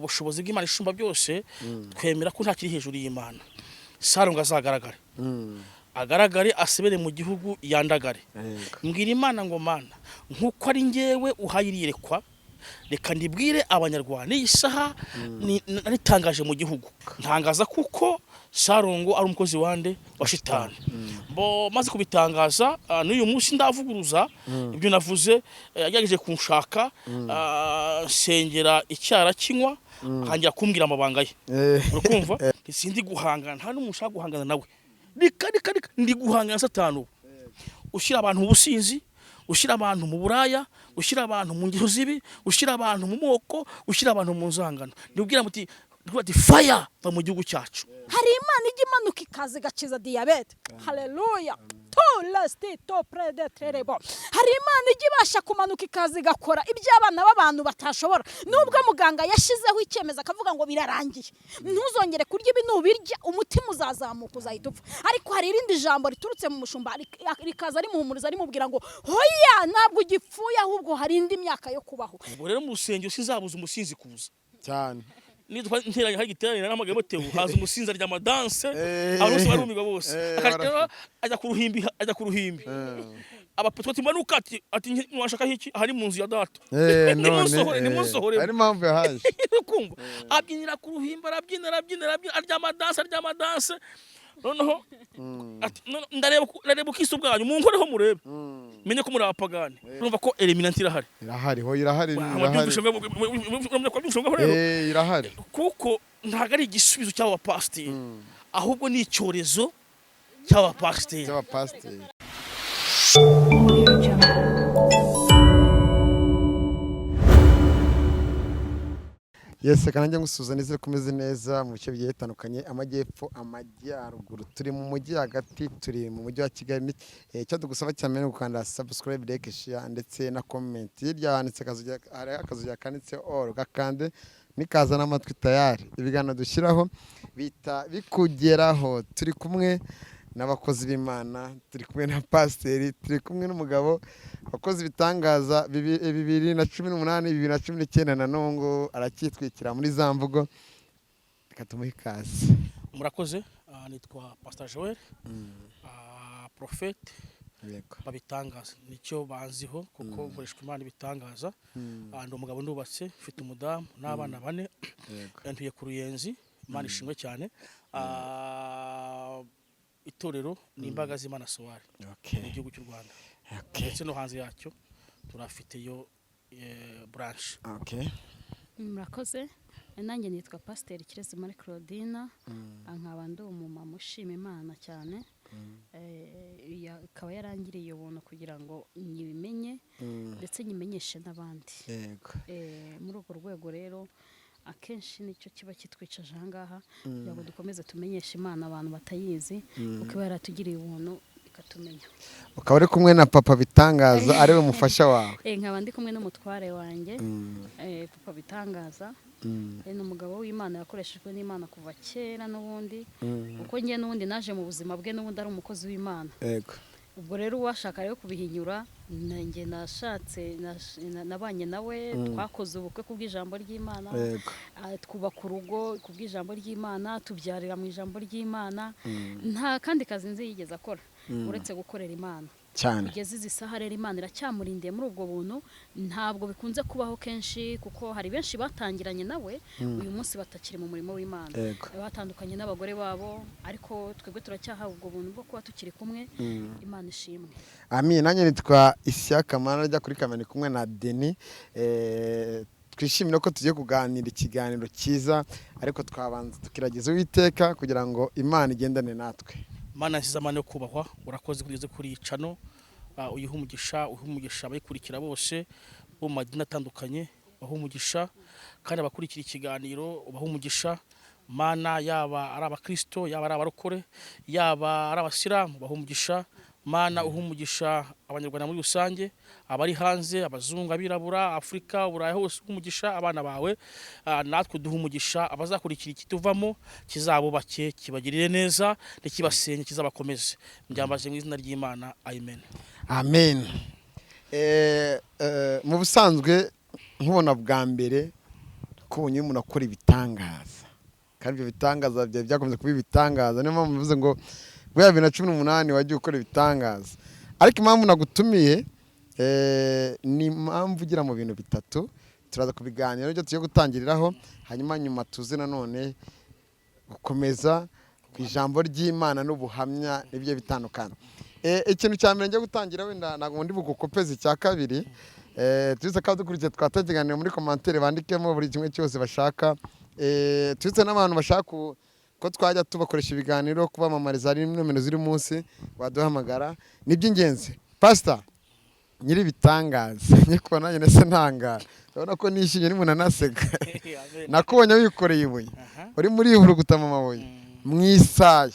bushobozi bw'Imana ishumba byose twemera ko nta kiri hejuru y'Imana. Sarongo azagaragare agaragare asebere mu gihugu yandagare. Mbwira Imana ngo Mana nkuko ari ngewe uhayirirekwa reka ndibwire abanyarwanda isaha naritangaje mu gihugu ntangaza kuko Sarongo ari umukozi wande wa shitani bo maze kubitangaza n'uyu munsi ndavuguruza ibyo navuze yagejeje kunshaka sengera icyara kinywa hangira kumbwira amabanga ye urukumva sindi guhangana nta n'umushaka guhangana nawe rika ndi guhangana Satani ushyira abantu ubusinzi ushyira abantu mu buraya ushyira abantu mu ngeho zibi ushyira abantu mu moko ushyira abantu mu nzangano ndibwira muti fire mu gihugu cyacu. Hari Imana ijya imanuka ikaze gakiza diabete. Haleluya. Hari Imana ijya ibasha kumanuka ikaze gakora iby'abana b'abantu batashobora nubwo muganga yashizeho icyemezo akavuga ngo birarangiye ntuzongere kurya ibi nubirya umutima uzazamuka uzahita upfa ariko hari irindi jambo riturutse mu mushumba rikaza ari muhumuriza ari mubwira ngo hoya ntabwo ugipfuye ahubwo hari indi myaka yo kubaho. Ubwo rero mu rusengero sinzabuza umusinzi kuza cyane nitwa nteranye hari giterane namagaye motewe haza umusinzi arya amadanse arusi barumiga bose ajya ku ruhimbi abapetwa timanuka ati nwashaka hiki hari mu nzu ya data ni munsohore ari mpamvu yahaje kumva abyinira ku ruhimbi arabyina arya amadanse noneho ndareba ukisi bwanyu mu nkoreho murebe menye ko muri abapagani urumva ko eliminanti irahari irahari kuko ntago ari igisubizo cy'aba pasiteri ahubwo ni icyorezo cy'aba pasiteri. Yes, kananje ngusuza nizere kumeze neza mu bice bigiye bitandukanye amajyepfo amajyaruguru turi mu mujyi hagati turi mu mujyi wa Kigali cyo tugusaba cyane no gukanda subscribe like share ndetse na comment hirya handitse akazuya kanitse all gakande nikaza n'amatwi tayari ibiganiro dushyiraho bita bikugeraho turi kumwe n'abakozi b'Imana turi kumwe na pasiteri turi kumwe n'umugabo abakozi bitangaza 2018 2019 na nongo aracyitwikira muri za mvugo reka tumuhe ikaze. Murakoze nitwa Pastor Joel prophet babitangaza nicyo banziho kuko nkoreshwa Imana ibitangaza ndi umugabo ndubatse mfite umudamu n'abana 4 ntuye ku Ruyenzi Imana ishimwe cyane itorero ni imbaga z'Imana Soare mu gihugu cy'u Rwanda ndetse no hanze yacyo turafiteyo branch. Murakoze nanjye nitwa Pasteur Kirezi Marie Claudine nkaba ndi umumama ushima Imana cyane akaba yarangiriye ubuntu kugira ngo nyibimenye ndetse nyimenyeshe n'abandi muri urwo rwego rero akenshi nicyo kiba kitwicaje ahangaha kugira ngo dukomeze tumenyeshe Imana abantu batayizi kuko yaratugiriye ubuntu ikatumenya. Ukaba uri kumwe na papa bitangaza ari we mufasha wawe? Nkaba ndi kumwe n'umutware wanjye papa bitangaza ni umugabo w'Imana yakoreshejwe n'Imana kuva kera n'ubundi uko ngiye n'ubundi naje mu buzima bwe n'ubundi ari umukozi w'Imana. Ubwo rero uwashaka rero kubihinyura nanjye nashatse nabanye nawe twakoze ubukwe kubw'ijambo ry'Imana twubaka urugo kubw'ijambo ry'Imana tubyarira mu ijambo ry'Imana nta kandi kazi nzi yigeze akora uretse gukorera Imana cyane. Kugeza izi saha rero Imana iracyamurindiye muri ubwo buntu ntabwo bikunze kubaho kenshi kuko hari benshi batangiranye nawe uyu munsi batakiri mu murimo w'Imana batandukanye n'abagore babo ariko twebwe turacyahawe ubwo buntu bwo kuba tukiri kumwe Imana ishimwe. Amin. Nanjye nitwa Ishyaka Mana rya kuri kamera kumwe na Denis twishimira ko tugiye kuganira ikiganiro cyiza ariko twabanza tukirageza Uwiteka kugira ngo Imana igendane natwe. Mana nziza Mana yo kubahwa urakoze kugeze kuri icano uyihumugisha abayikurikira bose bo mu madini atandukanye bahumugisha kandi abakurikira ikiganiro ubahumugisha Mana yaba ari abakristo yaba ari abarokore yaba ari abasilamu bahumugisha Mana uhumugisha abanyarwanda muri rusange abari hanze abazungu abirabura Afrika Uburayi hose uhumugisha abana bawe natwe duhumugisha abazakurikira ikituvamo kizabubake kibagirire neza n'ikibasenye kizabakomeze mbyambaje mu izina ry'Imana amen. Mu busanzwe nkubona bwa mbere nakubonye umuntu akora ibitangaza kandi ibyo bitangaza byakomeza kuba ibitangaza. Niyo mpamvu mvuze ngo guhera 2018 wagiye ukora ibitangaza. Ariko impamvu nagutumiye ni impamvu ugira mu bintu bitatu turaza kubiganira n'ibyo tugiye gutangiriraho, hanyuma nyuma tuze nanone gukomeza ku ijambo ry'Imana n'ubuhamya n'ibyo bitandukanye. Ikintu cya mbere njye gutangira wenda ntabwo ndi bugukopeze icya kabiri, tuze ko dukurikiye twatagiganira muri commentaire bandikemo buri kimwe cyose bashaka, tuze n'abantu bashaka ko twajya tubakoresha ibiganiro kubamamariza ari nomero ziri munsi waduhamagara. Ni by'ingenzi pastor nyiri bitangaza nyiko nanjye nese ntangara, urabona ko nishimye ni umuntu anaseka. Nakubonye wikoreye ibuye uri muri ihuru gutama amabuye mwisaye,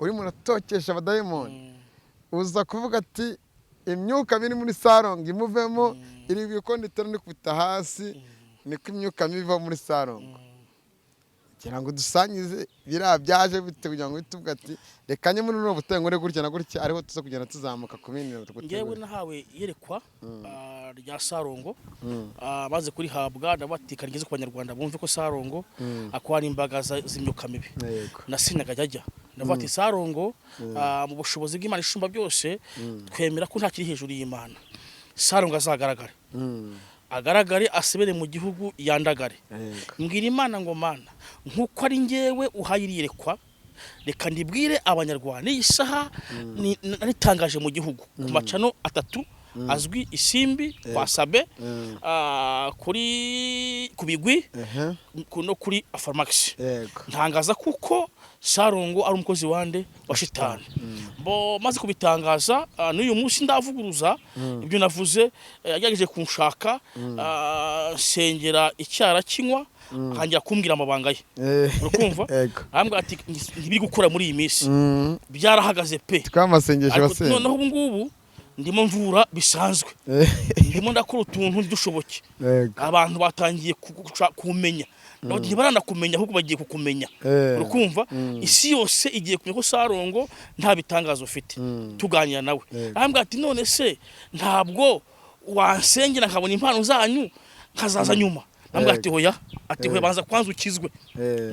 uri muratokesha abadayimoni, uza kuvuga ati imyuka biri muri salon imuvemo, iri bikonditero ni kubita hasi, niko imyuka miva muri salon. Kugira ngo dusangize byaje bite kugira ngo bituvuga ati reka nye muri no butengore gutya na gutya, ariho tuza kugenda tuzamuka ku minini. Ngewe nahawe yerekwa rya Sarongo, maze kuri habwa ndabatika ngeze ku Banyarwanda bumve ko Sarongo akwara imbaga z'imyuka mibi. Nasinyaga jajya ndabati Sarongo mu bushobozi bw'Imana ishumba byose twemera ko nta kiri hejuru y'Imana. Sarongo azagaragara, agaragare asebere mu gihugu yandagare. Mbwira Imana ngo Mana nkuko ari ngewe uhayirirekwa, reka ndibwire Abanyarwanda iyi saha naritangaje mu gihugu ku macano atatu azwi Isimbi kwa Sabe, kuri kubigwi no kuri Afamax. Ntangaza kuko Sarongo ari umukozi wande wa shitani. Bo maze kubitangaza n'uyu munsi ndavuguruza ibyo navuze, yagerageje kunshaka sengera icyara kinywa hangira kumbwira amabanga ye. Urukumva ambwa ati ntibiri gukora muri iyi minsi byarahagaze pe twamasengesho base. Noneho ubu ngubu ndimo mvura bisanzwe, ndimo ndakora utuntu dushoboke. Abantu batangiye kumenya, ntibaranda kumenya ahubwo bagiye kukumenya. Urukumva isi yose igiye kumenya ko Sarongo nta bitangazo ufite. Tuganira nawe ambwa ati none se ntabwo wansengera nkabona impano zanyu nkazaza nyuma. Nambwa ati hoya, ati hoya banza kwanza ukizwe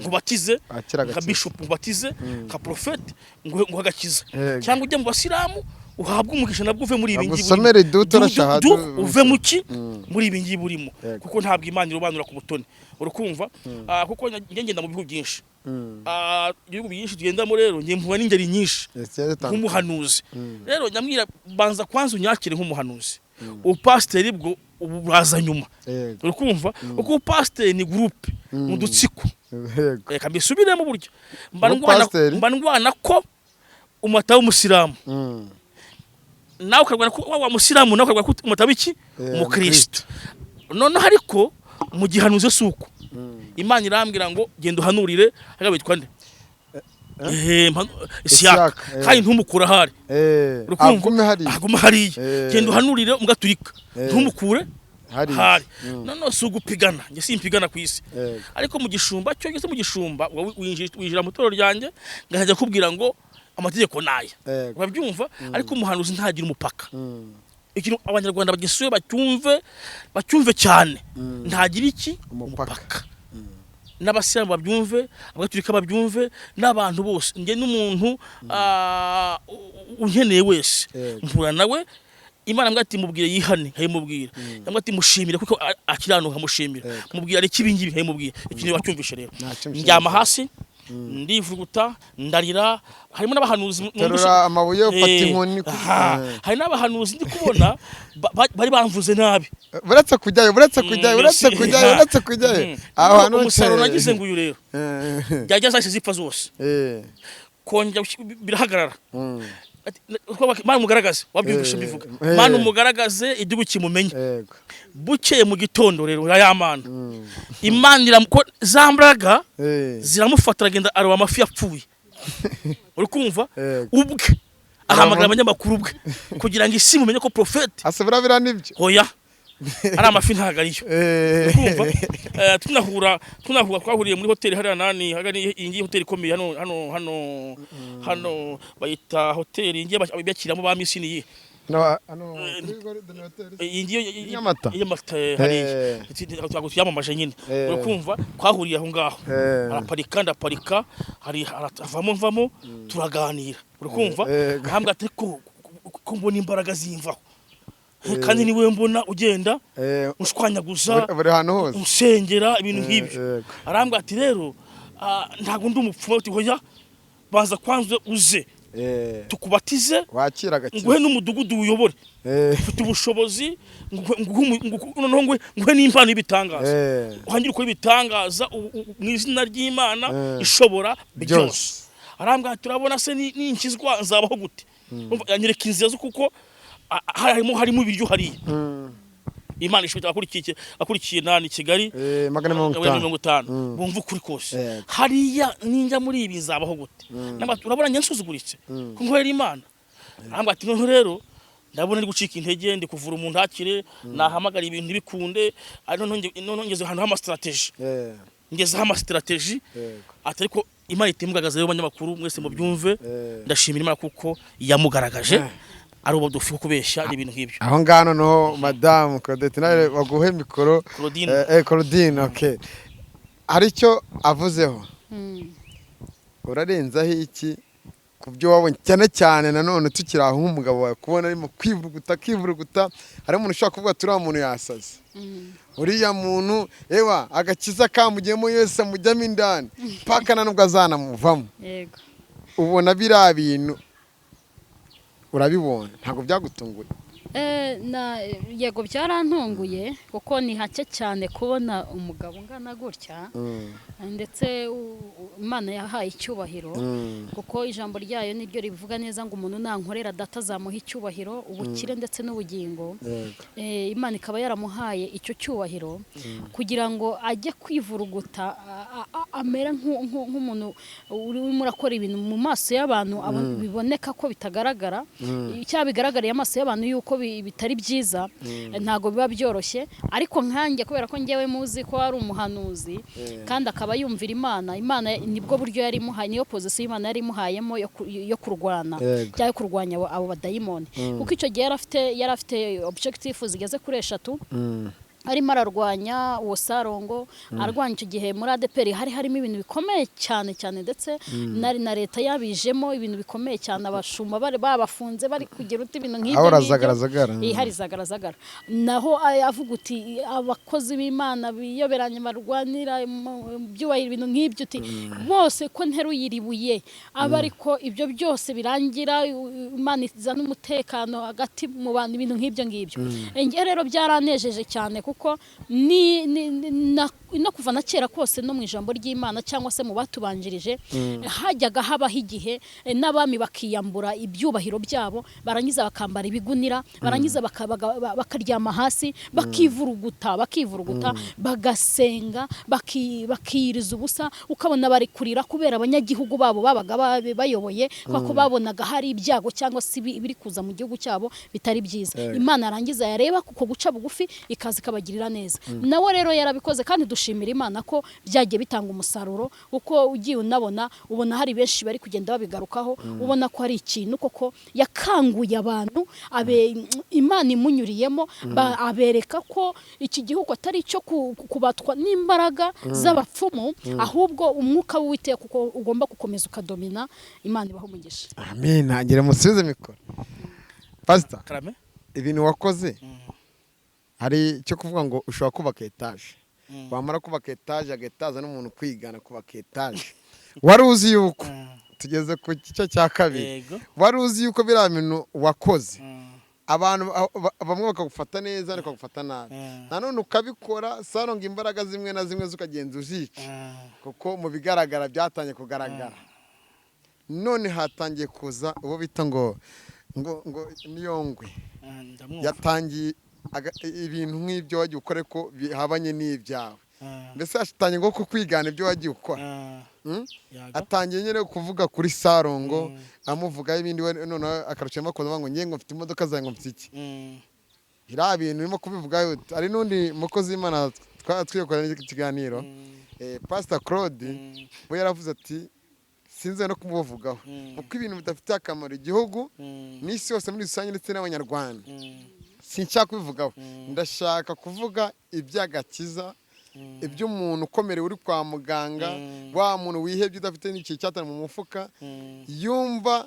ngubatize nka bishop ngubatize nka prophet nguhagakiza, cyangwa ujye mu basilamu uhabwa umugisha nabwo uve muri ibingi usomere dutora shahadu uve muki muri ibingi burimo, kuko ntabwo Imana irobanura ku butoni. Urukumva kuko ngenda mu bihugu byinshi, ibihugu byinshi tugendamo, rero ngiye mpuba n'ingeri nyinshi nk'umuhanuzi. Rero nyamwira banza kwanza unyakire nk'umuhanuzi. Upasiteri bwo uburaza nyuma. Urukumva uko upasiteri ni groupe mu dutsiko. Reka mbisubiremo buryo mba ndwana ko umata w'umusilamu nawe ukarwana ko wa musilamu nawe ukarwana ko umata w'iki umukristo. None hariko mu gihanuzo suko Imana irambwira ngo genda uhanurire agabitwa nde Isiyaka kandi ntumukura hari. Aguma hari genda uhanurire umugaturika ntumukure hari. None sugupigana nge simpigana ku isi, ariko mu gishumba cyo ngese mu gishumba winjira mu toro ryanjye ngahajya kubwira ngo amategeko naya urabyumva. Ariko umuhanuzi ntagira umupaka. Ikintu Abanyarwanda bagisuye bacyumve cyane, ntagira iki umupaka. N'abasilamu babyumve, abaturika babyumve, n'abantu bose. Nge n'umuntu unkeneye wese mpura nawe. Imana mbwa ati mubwire yihane hayimubwira, mbwa ati mushimire kuko akiranuka mushimira, mubwira ari kibingibi hayimubwira. Ikintu bacyumvishe rero njyama hasi ndivuguta ndarira. Harimo n'abahanuzi terura amabuye ufata inkoni. Hari n'abahanuzi ndi kubona bari bamvuze nabi. Buretse kujyayo aho hano umusaro nagize nguyu rero byajya zase zipfa zose konja birahagarara. Mana mugaragaze wabyumvishe mbivuga, Mana umugaragaze igihugu kimumenye. Bukeye mu gitondo rero ya Mana Imana iramuko zambraga ziramufata agenda aroba amafi yapfuye. Uri kumva ubwe ahamagara abanyamakuru bwe kugira ngo isi mumenye ko prophet asubira bira nibyo hoya ari amafi ntagariyo. Kumva tunahura twahuriye muri hoteli hari nani hagani iyi hoteli ikomeye hano bayita hoteli ngiye bakiramo ba misini iyi ngiyo Nyamata. Nyamata hariya ntabwo tuyamamaje nyine urakumva twahuriye aho ngaho araparika ndaparika avamo turaganira urakumva ahambwa ati ko mbona imbaraga zimvaho kandi niwe mbona ugenda ushwanyaguza buri hantu hose usengera ibintu nk'ibyo arambwa ati rero ntabwo ndi umupfumu ati hoya baza kwanza uze tukubatize wakira agakiza nguhe n'umudugudu uyobore ufite ubushobozi nguhe n'impano y'ibitangaza uhangire ukora ibitangaza mu izina ry'Imana ishobora byose arambwa ati urabona se ninkizwa nzabaho gute yanyereka inzira zo kuko harimo ibiryo hariya Imana ishobora akurikiye nani Kigali 150 bumva ukuri kose hariya ninjya muri ibi nzabaho gute urabona nyansuzuguritse ko nkorera Imana arambwa ati none rero ndabona ndi gucika intege ndi kuvura umuntu hakire nahamagara ibintu bikunde none ngeze ahantu hama strategy ngeze hama strategy ariko Imana itimbwagaza rero abanyamakuru mwese mu byumve ndashimira Imana kuko yamugaragaje ari ubu dufi kubeshya ibintu nk'ibyo aho ngano no madame Claudette nawe baguhe mikoro Claudine okay hari cyo avuzeho urarenzaho iki kubyo wabonye cyane nanone tukiri aho nk'umugabo wawe kubona arimo kwivuruguta hari umuntu ushaka kuvuga turi umuntu yasaze uriya muntu ewa agakiza kamugiyemo yose amujyamo indani paka nanubwo azanamuvamo yego ubona biriya bintu urabibona ntabwo byagutunguye yego byarantunguye kuko ni hake cyane kubona umugabo ungana gutya ndetse Imana yahaye icyubahiro kuko ijambo ryayo niryo rivuga neza ngo umuntu nankorera data azamuha icyubahiro ubukire ndetse n'ubugingo Imana ikaba yaramuhaye icyo cyubahiro kugira ngo ajye kwivuruguta amera nk'umuntu urimo urakora ibintu mu maso y'abantu biboneka ko bitagaragara cyabigaragariye amaso y'abantu yuko bitari byiza ntago biba byoroshye ariko nkanjye kubera ko ngewe muzi ko ari umuhanuzi kandi akaba yumvira Imana nibwo buryo yari muhaye niyo position Imana yari muhayemo yo kurwana cyangwa kurwanya abo badayimoni kuko icyo gihe yari afite objective zigeze kuri 3 arimo ararwanya uwo Sarongo arwanya icyo gihe muri ADPR harimo ibintu bikomeye cyane ndetse na leta yabijemo ibintu bikomeye cyane abashumba bari babafunze bari kugira uti ibintu nk'ibyo hari zagaragara naho avuga uti abakozi b'Imana biyoberanye barwanira byubahira ibintu nk'ibyo uti bose ko nteruyiribuye aba ariko ibyo byose birangira Imana izana umutekano hagati mu bantu ibintu nk'ibyo nge rero byaranejeje cyane kuko no kuva na kera kose no mu ijambo ry'Imana cyangwa se mu batubanjirije hajyaga habaho igihe n'abami bakiyambura ibyubahiro byabo barangiza bakambara ibigunira barangiza bakaryama hasi bakivuruguta bagasenga bakiyiriza ubusa ukabona bari kurira kubera abanyagihugu babo babaga bayoboye kuko babonaga hari ibyago cyangwa se biri kuza mu gihugu cyabo bitari byiza Imana arangiza yareba kuko guca bugufi ikazi kabagirira neza nawe rero yarabikoze kandi dushimira Imana ko byagiye bitanga umusaruro uko ugiye ubona hari benshi bari kugenda babigarukaho ubona ko hari ikintu koko yakanguye abantu Imana imunyuriyemo abereka ko iki gihugu atari cyo kubatwa n'imbaraga z'abapfumu ahubwo umwuka w'Uwiteka kuko ugomba gukomeza ukadomina Imana ibaho umugisha amen agire musubize mikoro pastor ibintu wakoze hari cyo kuvuga ngo ushobora kubaka etage wamara kubaka etage agetaza n'umuntu kwigana kubaka etage wari uzi yuko tugeze ku gice cya kabiri wari uzi yuko biriya bintu wakoze abantu bamwe bakagufata neza ariko bakagufata nabi nanone ukabikora Sarongo imbaraga zimwe na zimwe zukagenza uzica kuko mu bigaragara byatangiye kugaragara none hatangiye kuza uwo bita ngo niyongwe yatangiye ibintu nk'ibyo wagiye ukore ko bihabanye n'ibyawe mbese hashitangiye ngo kukwigana ibyo wagiye ukora atangiye nyine kuvuga kuri Sarongo amuvugaho ibindi none akarushaho kuvuga ngo ngiye ngo mfite imodoka zawe ngo mfite iki iriya bintu urimo kubivugaho ari n'undi mukozi w'Imana twikorana ikiganiro Pastor Claude we yaravuze ati sinzi no kumuvugaho kuko ibintu bidafitiye akamaro igihugu n'isi yose muri rusange ndetse n'abanyarwanda sinshaka kubivugaho ndashaka kuvuga iby'agakiza iby'umuntu ukomerewe uri kwa muganga wa muntu wihebye udafite n'ikintu cyatana mu mufuka yumva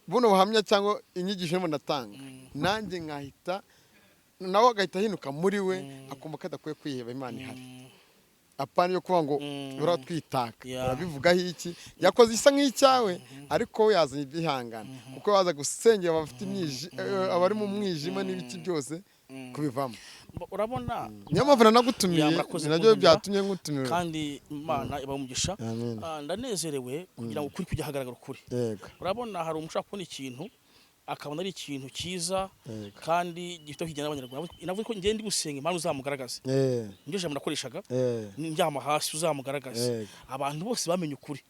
buno buhamya cyangwa inyigisho ndimo ndatanga nanjye nkahita nawe agahita ahinuka muri we akumva ko adakwiye kwiheba Imana ihari apana yo kuvuga ngo uratwitaka urabivugaho iki yakoze isa nk'icyawe ariko we yazanye ibyihangana kuko baza gusengera abafite abari mu mwijima n'ibiki byose kubivamo urabona niyo mpamvu nanagutumiye nabyo byatumye ngutumira kandi Imana iba umugisha ndanezerewe kugira ngo ukuri kujya hagaragara ukuri urabona hari umushaka kubona ikintu akabona ari ikintu cyiza kandi gifite kugenda n'abanyarwanda navuze ko ngende gusenga impano uzamugaragaze nibyo jambo nakoreshaga njyama hasi uzamugaragaze abantu bose bamenye ukuri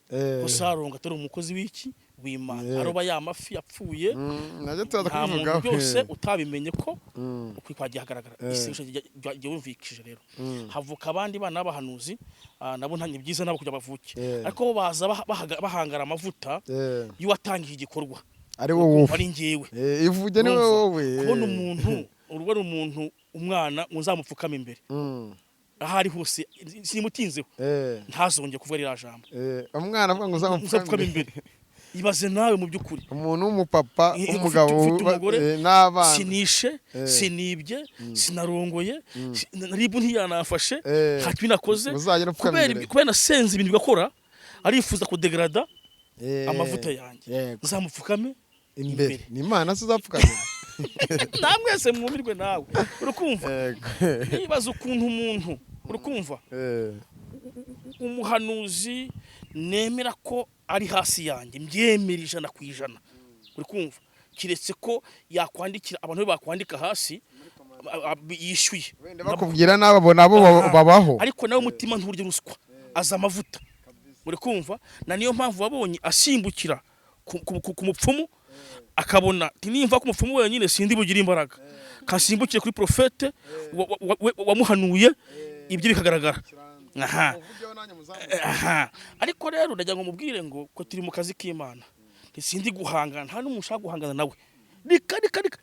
ko Sarongo atari umukozi w'iki w'Imana aroba yamafi yapfuye najye tuza kubivugaho byose utabimenye ko ukuri kwagiye hagaragara isengesho ryumvikije rero havuka abandi bana b'abahanuzi nabo ntanye byiza nabo kujya bavuke ariko bo baza bahangara amavuta y'uwatangiye igikorwa ari wowe ari ngewe ivuge ni wowe kubona umuntu urugo ari umuntu umwana muzamupfukama imbere ahari hose simutinzeho ntazongeye kuvuga rira jambo umwana avuga ngo uzamupfukama imbere ibaze nawe mu by'ukuri umuntu w'umupapa umugabo n'abana sinishe sinibye sinarongoye naribu ntiyanafashe ntacyo binakoze kubera nasenze ibintu bigakora arifuza kudegrada amavuta yanjye uzamupfukame imbere ni Imana uzapfukamira namwese mwumirwe nawe urukumva nibaza ukuntu umuntu urukumva umuhanuzi nemera ko ari hasi yanjye mbyemera 100%, urukumva kiretse ko yakwandikira abantu bakwandika hasi yishyuye bakubwira nabo babaho ariko nawe umutima nturye ruswa aza amavuta urikumva na niyo mpamvu wabonye asimbukira ku mupfumu akabona nimva ku mupfumu wenyine sindi bugira imbaraga kasimbukire kuri profete wamuhanuye ibyo bikagaragara ariko rero ndajya ngo mubwire ngo ko turi mu kazi k'Imana sindi guhangana nta n'umushaka guhangana nawe rika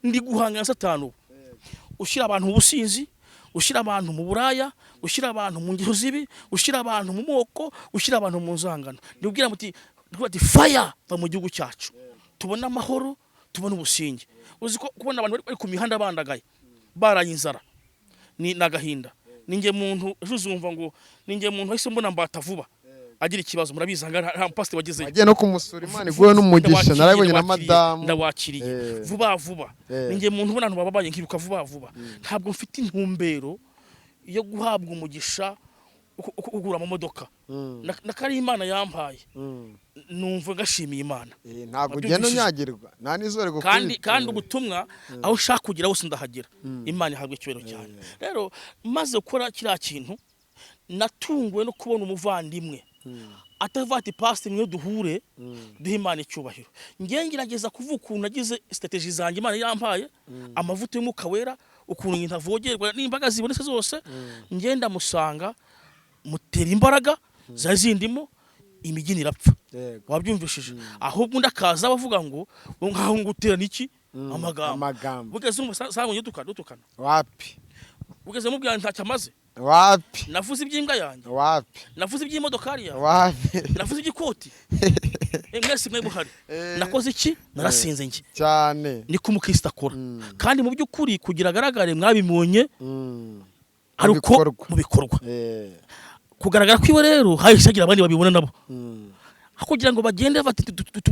ndi guhangana Satani ushyira abantu ubusinzi ushyira abantu mu buraya ushyira abantu mu ngeso zibi ushyira abantu mu moko ushyira abantu mu nzangano ndibwira muti fire ba mu gihugu cyacu tubona amahoro tubona ubusinge uzi ko kubona abantu bari ku mihanda bandagaye baranye inzara ni nagahinda ninge muntu uzumva ngo ninge muntu wese mbona mbata vuba agira ikibazo murabizanga nta pastor wagezeyo agiye no kumusura Imana iguye n'umugisha narabonye na madame ndawakiriye vuba ninge muntu ubona abantu bababaye nkiruka vuba ntabwo mfite intumbero yo guhabwa umugisha ukugura mu modoka nakari Imana yampaye numva gashimiye Imana ntabwo ugenda unyagirwa nta nizore gukuri kandi ubutumwa aho ushaka kugira hose ndahagera Imana ihabwe icyubahiro cyane rero maze gukora kiriya kintu natunguwe no kubona umuvandimwe atavati pastor mwe duhure duhe Imana icyubahiro ngerageza kuvuga ukuntu nagize strategy zanjye Imana yampaye amavuta y'umuka wera ukuntu ntavogerwa n'imbaga zibonetse zose ngenda musanga mutera imbaraga zazindimo imigini irapfa wabyumvishije ahubwo ndakaza bavuga ngo nkaho ngutera niki amagambo bugeze umusango dutukana wapi bugeze mu byanyu ntacyamaze wapi navuze iby'imbwa yanjye wapi navuze iby'imodokari yawe wapi navuze igikoti mwese mwe buhari nakoze iki narasinze nge cyane ni ku mukristo akora kandi mu by'ukuri kugira agaragare mwabibonye ari uko mu bikorwa kugaragara kwiwe rero hahishagira abandi babibona nabo kugira ngo bagende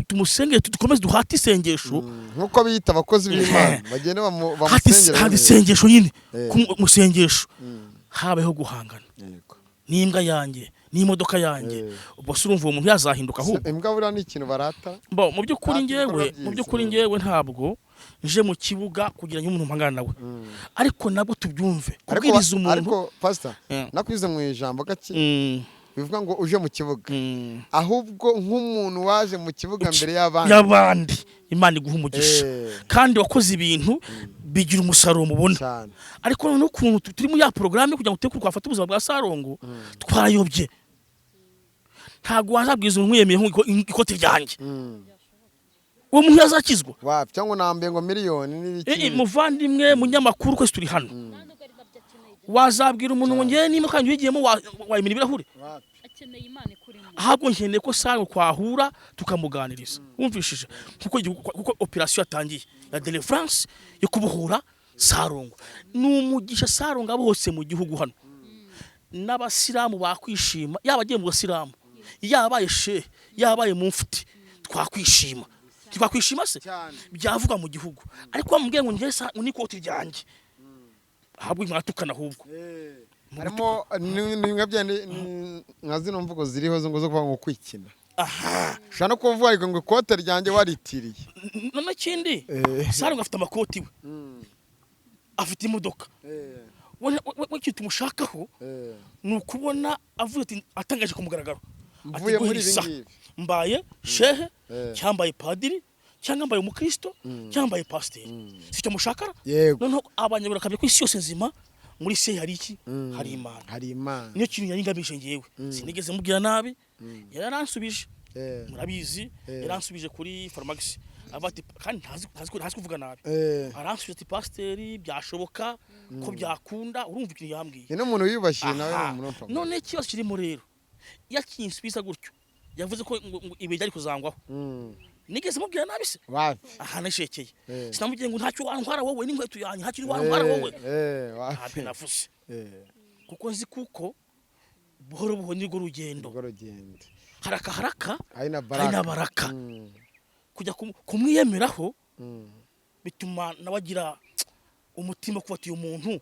tumusengere dukomeze duhate isengesho nkuko biyita abakozi b'Imana bagende bamusengere hati isengesho nyine musengesho habeho guhangana n'imbwa yanjye n'imodoka yanjye ubwo se urumva umuntu yazahinduka ahubwo imbwa buriya ni ikintu barata mu by'ukuri ngewe ntabwo nje mu kibuga kugira ngo umuntu mpangana nawe ariko nabwo tubyumve kubwiriza umuntu ariko pastor nakwize mu ijambo gake bivuga ngo uje mu kibuga ahubwo nk'umuntu waje mu kibuga mbere y'abandi Imana iguha umugisha kandi wakoze ibintu bigira umusaruro mubona ariko noneho ukuntu turi mu ya programme kugira ngo teke twafata ubuzima bwa Sarongo twarayobye ntago wazabwiza umwiyemeye nk'ikote ryanjye uwo muntu yazakizwa wapi cyangwa nambe ngo miliyoni n'ibiki muvandimwe munyamakuru kwese turi hano wazabwira umuntu ngo ngewe niba kandi wigiyemo wayimena ibirahure akeneye Imana ikurimo ahubwo nkeneye ko Sarongo twahura tukamuganiriza wumvishije kuko operation yatangiye ya deliverance yo kubuhura Sarongo n'umugisha Sarongo abo hose mu gihugu hano n'abasilamu bakwishima yaba agiye mu basilamu yabaye shehe yabaye mu mfuti twakwishima se byavuga mu gihugu ariko bamubwiye ngo ngesa unikoti ryanjye ahubwo mwatukana ahubwo harimo nka zino mvugo ziriho zo kuvuga ngo kwikina ushobora no kuvuga ngo ikote ryanjye waritiriye none kindi Sarongo afite amakoti we afite imodoka we kintu tumushakaho ni ukubona avuye ati atangaje ku mugaragaro mvuye muri ibi ngibi mbaye shehe cyambaye padiri cyangwa mbaye umukristo cyambaye pasiteri sicyo mushakara noneho abanyabura kabye ku isi yose nzima muri se hari iki hari Imana niyo kintu yaringabije ngewe sinigeze mubwira nabi yaransubije murabizi yaransubije kuri Farmax abati kandi ntazi kuvuga nabi aransubije ati pasiteri byashoboka ko byakunda urumva ikintu yambwiye ni umuntu wiyubashye nawe none kibazo kirimo rero yakinsubiza gutyo yavuze ko ibe byari kuzangwaho nigeze mubwira nabi se nashekeye sinamubwiye ngo ntacyo wantwara wowe n'inkweto yanjye hakiri wantwara wowe hapi navuze kuko nzi kuko buhoro buhoro nirwo rugendo haraka hari na baraka kujya kumwiyemeraho bituma nawe agira umutima kubatiye umuntu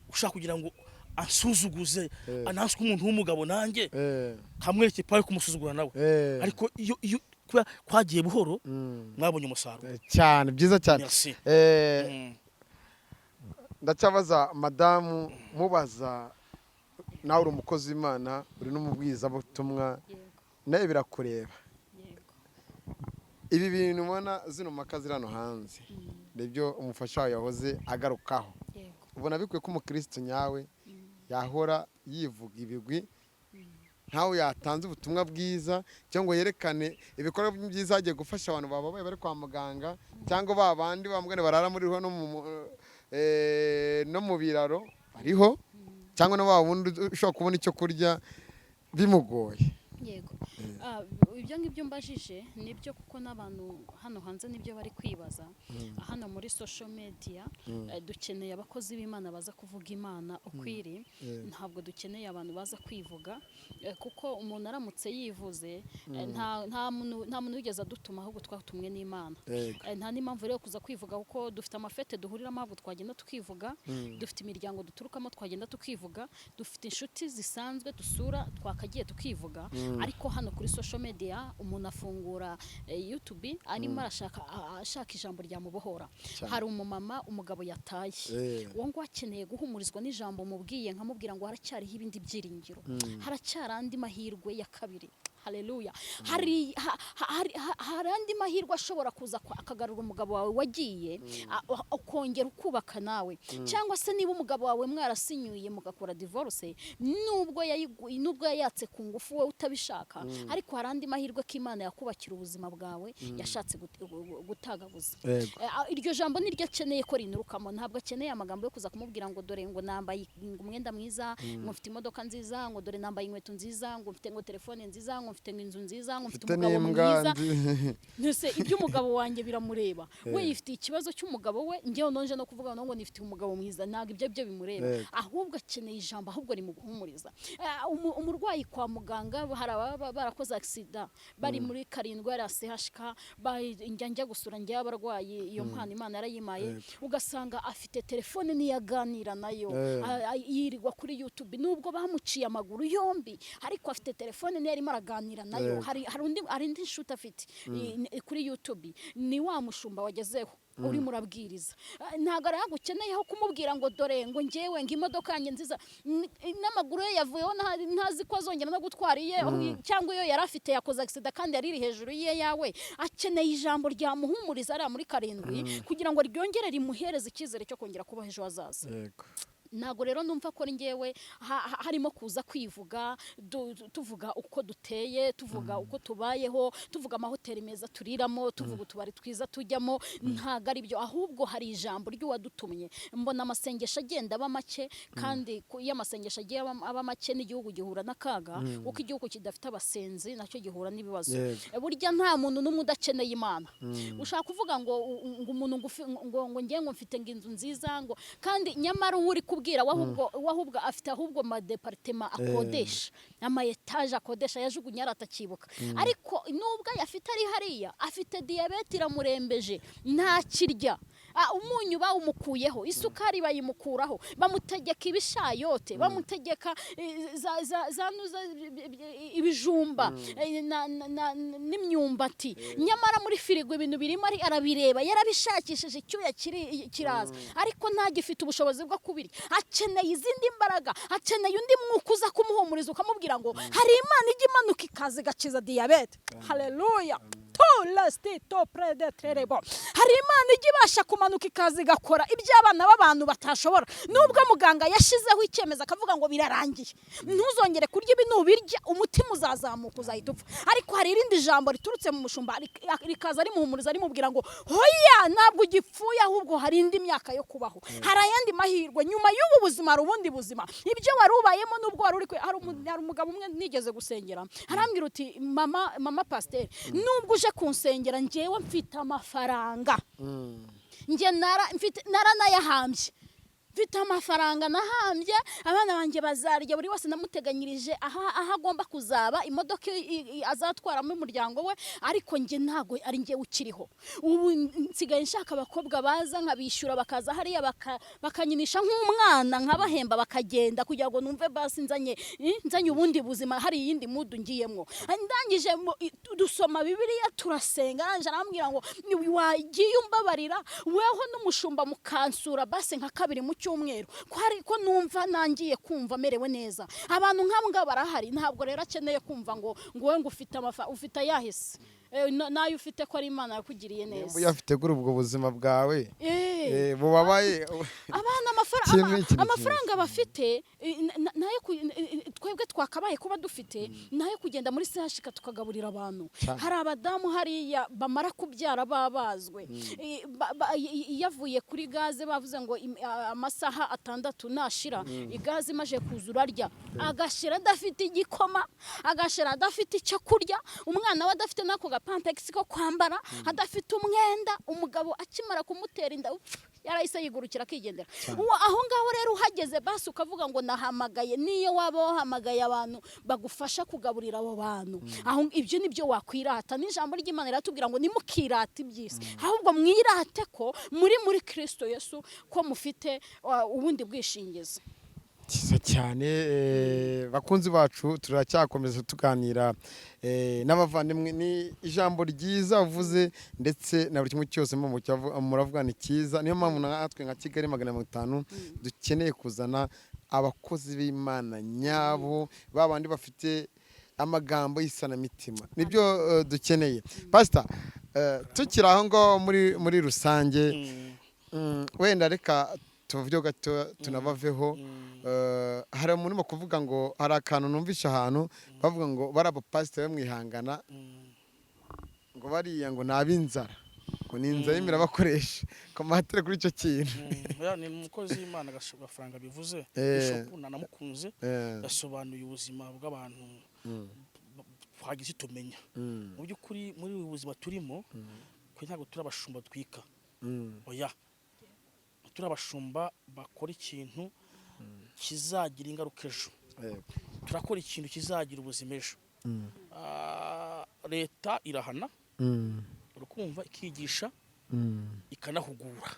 ushaka kugira ngo ansuzuguze ananswe umuntu w'umugabo nanjye kamwereke pawe kumusuzugura nawe ariko iyo kwagiye buhoro mwabonye umusaruro cyane byiza cyane ndacyabaza madamu mubaza nawe uri umukozi w'Imana uri n'umubwirizabutumwa nawe birakureba ibi bintu ubona zino mpaka ziri hano hanze nibyo umufasha wawe yahoze agarukaho ubona bikwiye ko umukristo nyawe yahora yivuga ibigwi ntawe yatanze ubutumwa bwiza cyangwa yerekane ibikorwa byiza agiye gufasha abantu bababaye bari kwa muganga cyangwa babandi bamugane barara muri no mu biraro bariho cyangwa no babundi ushobora kubona icyo kurya bimugoye yego ibyo ngibyo mbajije nibyo kuko n'abantu hano hanze nibyo bari kwibaza hano muri social media dukeneye abakozi b'Imana baza kuvuga Imana ukwiri ntabwo dukeneye abantu baza kwivuga kuko umuntu aramutse yivuze nta muntu wigeze adutuma ahubwo twatumwe n'Imana nta n'impamvu rero kuza kwivuga kuko dufite amafete duhuriramo ahubwo twagenda tukivuga dufite imiryango duturukamo twagenda tukivuga dufite inshuti zisanzwe dusura twakagiye tukivuga ariko hano kuri social media umuntu afungura YouTube arimo ashaka ijambo rya mubohora hari umumama umugabo yataye uwo ngo akeneye guhumurizwa n'ijambo mubwiye nkamubwira ngo haracyariho ibindi byiringiro haracyari andi mahirwe ya kabiri haleluya hari andi mahirwe ashobora kuza akagarura umugabo wawe wagiye ukongera ukubaka nawe cyangwa se niba umugabo wawe mwarasinyuye mugakora divorce nubwo yayatse ku ngufu we utabishaka ariko hari andi mahirwe ko Imana yakubakira ubuzima bwawe yashatse gutagaguza iryo jambo niryo akeneye ko rinurukamo ntabwo akeneye amagambo yo kuza kumubwira ngo dore ngo nambaye umwenda mwiza ngo mfite imodoka nziza ngo dore nambaye inkweto nziza ngo mfite ngo telefone nziza ngo mfite inzu nziza ngo mfite umugabo mwiza nese ibyo umugabo wanjye biramureba we yifite ikibazo cy'umugabo we ngewe nonje no kuvuga ngo nifite umugabo mwiza ntago ibyo bimureba ahubwo akeneye ijambo ahubwo rimuhumuriza umurwayi kwa muganga hari barakoze accident bari muri karindwa ya CHK njya gusura njye abarwayi iyo mpano Imana yarayimaye ugasanga afite telefone niyaganira nayo yirirwa kuri YouTube nubwo bamuciye amaguru yombi ariko afite telefone niyo arimo araganira nayo hari indi nshuti afite kuri YouTube ni wa mushumba wagezeho uri murabwiriza ntago aragukeneyeho kumubwira ngo dore ngo ngewe ngo imodoka yanjye nziza n'amaguru ye yavuyeho ntazi ko azongera no gutwara iye cyangwa iyo yari afite yakoze accident kandi yari hejuru ye yawe akeneye ijambo ryamuhumuriza ari muri karindwi kugira ngo ryongere rimuhereze icyizere cyo kongera kuba ejo hazaza ntago rero numva ko ngewe harimo kuza kwivuga tuvuga uko duteye, tuvuga uko tubayeho, tuvuga amahoteli meza turiramo, tuvuga utubari twiza tujyamo. Ntago ari byo, ahubwo hari ijambo ry'uwadutumye. Mbona amasengesho agenda aba make, kandi iyo amasengesho agiye aba make n'igihugu gihura n'akaga, uko igihugu kidafite abasenzi nacyo gihura n'ibibazo. Burya nta muntu n'umwe udakeneye Imana. Ushaka kuvuga ngo umuntu ngo ngiye ngo mfite inzu nziza, ngo kandi nyamara uri kubwira wahubwo afite ahubwo madepartema akodesha, ama etage akodesha yajugunya aratakibuka. Ariko nubwo yafite ari hariya, afite diabete iramurembeje, nta kirya, umunyu bawumukuyeho, isukari bayimukuraho, bamutegeka ibishayote, bamutegeka ibijumba n'imyumbati. Nyamara muri firigo ibintu birimo arabireba, yarabishakishije icyuya kiraza, ariko ntagifite ubushobozi bwo kubirya. Akeneye izindi mbaraga, akeneye undi mwuka uza kumuhumuriza ukamubwira ngo hari Imana ijya imanuka ikaza igakiza diabete. Haleluya. Hari Imana ijya ibasha kumanuka ikaza igakora ibyo abana b'abantu batashobora. Nubwo muganga yashizeho icyemezo akavuga ngo birarangiye, ntuzongere kurya ibi, nubirya umutima uzazamuka, uzahita upfa. Ariko hari irindi jambo riturutse mu mushumba rikaza rimuhumuriza, rimubwira ngo hoya, ntabwo ugipfuye, ahubwo hari indi myaka yo kubaho, hari ayandi mahirwe nyuma y'ubu buzima, hari ubundi buzima. Ibyo wari ubayemo nubwo wari uri hari umugabo umwe nigeze gusengera, arambwira uti mama pasteur, nubwo uje kunsengera njyewe mfite amafaranga, njye naranayahambye, mfite amafaranga nahambye, abana banjye bazarya, buri wese namuteganyirije aha agomba kuzaba, imodoka azatwaramo umuryango we, ariko njye ntago ari njye ukiriho. Ubu nsigaye nshaka abakobwa baza nkabishyura, bakaza hariya bakanyinisha nk'umwana, nkabahemba bakagenda, kugira ngo numve basi nzanye ubundi buzima, hari iyindi mudu ngiyemo. Ndangije dusoma Bibiliya, turasenga, aranje arambwira ngo wagiye umbabarira weho n'umushumba mukansura basi nka kabiri mu cyumweru, ko numva nangiye kumva merewe neza. Abantu nk'abo ngabo barahari. Ntabwo rero akeneye kumva ngo wowe ngo ufite ayahise, nayo ufite ko ari Imana yakugiriye neza. Niba uyafite kuri ubwo buzima bwawe bubabaye, abana amafaranga bafite nayo twebwe twakabaye kuba dufite, nayo kugenda muri sashika tukagaburira abantu. Hari abadamu hariya bamara kubyara babazwe, yavuye kuri gaze, bavuze ngo amasaha 6 nashira igaze imaje kuzura arya, agashira adafite igikoma, agashira adafite icyo kurya, umwana we adafite nako gapantex ko kwambara, adafite umwenda, umugabo akimara kumutera inda yarahise yigurukira akigendera. Aho ngaho rero uhageze basi ukavuga ngo nahamagaye, niyo waba wahamagaye abantu bagufasha kugaburira abo bantu, aho ibyo nibyo wakwirata. N'ijambo ry'Imana riratubwira ngo nimukirate iby'isi, ahubwo mwirate ko muri Kristo Yesu, ko mufite ubundi bwishingizi. Kiza cyane. Bakunzi bacu, turacyakomeza tuganira n'abavandimwe. Ni ijambo ryiza uvuze, ndetse na buri kimwe cyose muravuga ni cyiza. Niyo mpamvu natwe nka Kigali 550 dukeneye kuzana abakozi b'Imana nyabo, babandi bafite amagambo y'isanamitima. Nibyo dukeneye. Pastor, tukiri aho ngaho muri rusange, wenda reka tuvuge gato tunabaveho. Hari umuntu urimo kuvuga ngo hari akantu numvisha ahantu bavuga ngo barabo pastor bamwihangana, ngo bariya ngo nabinzara, ngo ninzara imira bakoresha komatere kuri icyo kintu. Ni umukozi w'Imana gafaranga bivuze, Bishop nanamukunze, yasobanuye ubuzima bw'abantu twagize tumenya. Mu by'ukuri muri ubu buzima turimo, kwe ntabwo turabashumba twika, oya, turabashumba bakora ikintu kizagira ingaruka ejo, turakora ikintu kizagira ubuzima ejo. Leta irahana, urukumva, ikigisha, ikanahugura,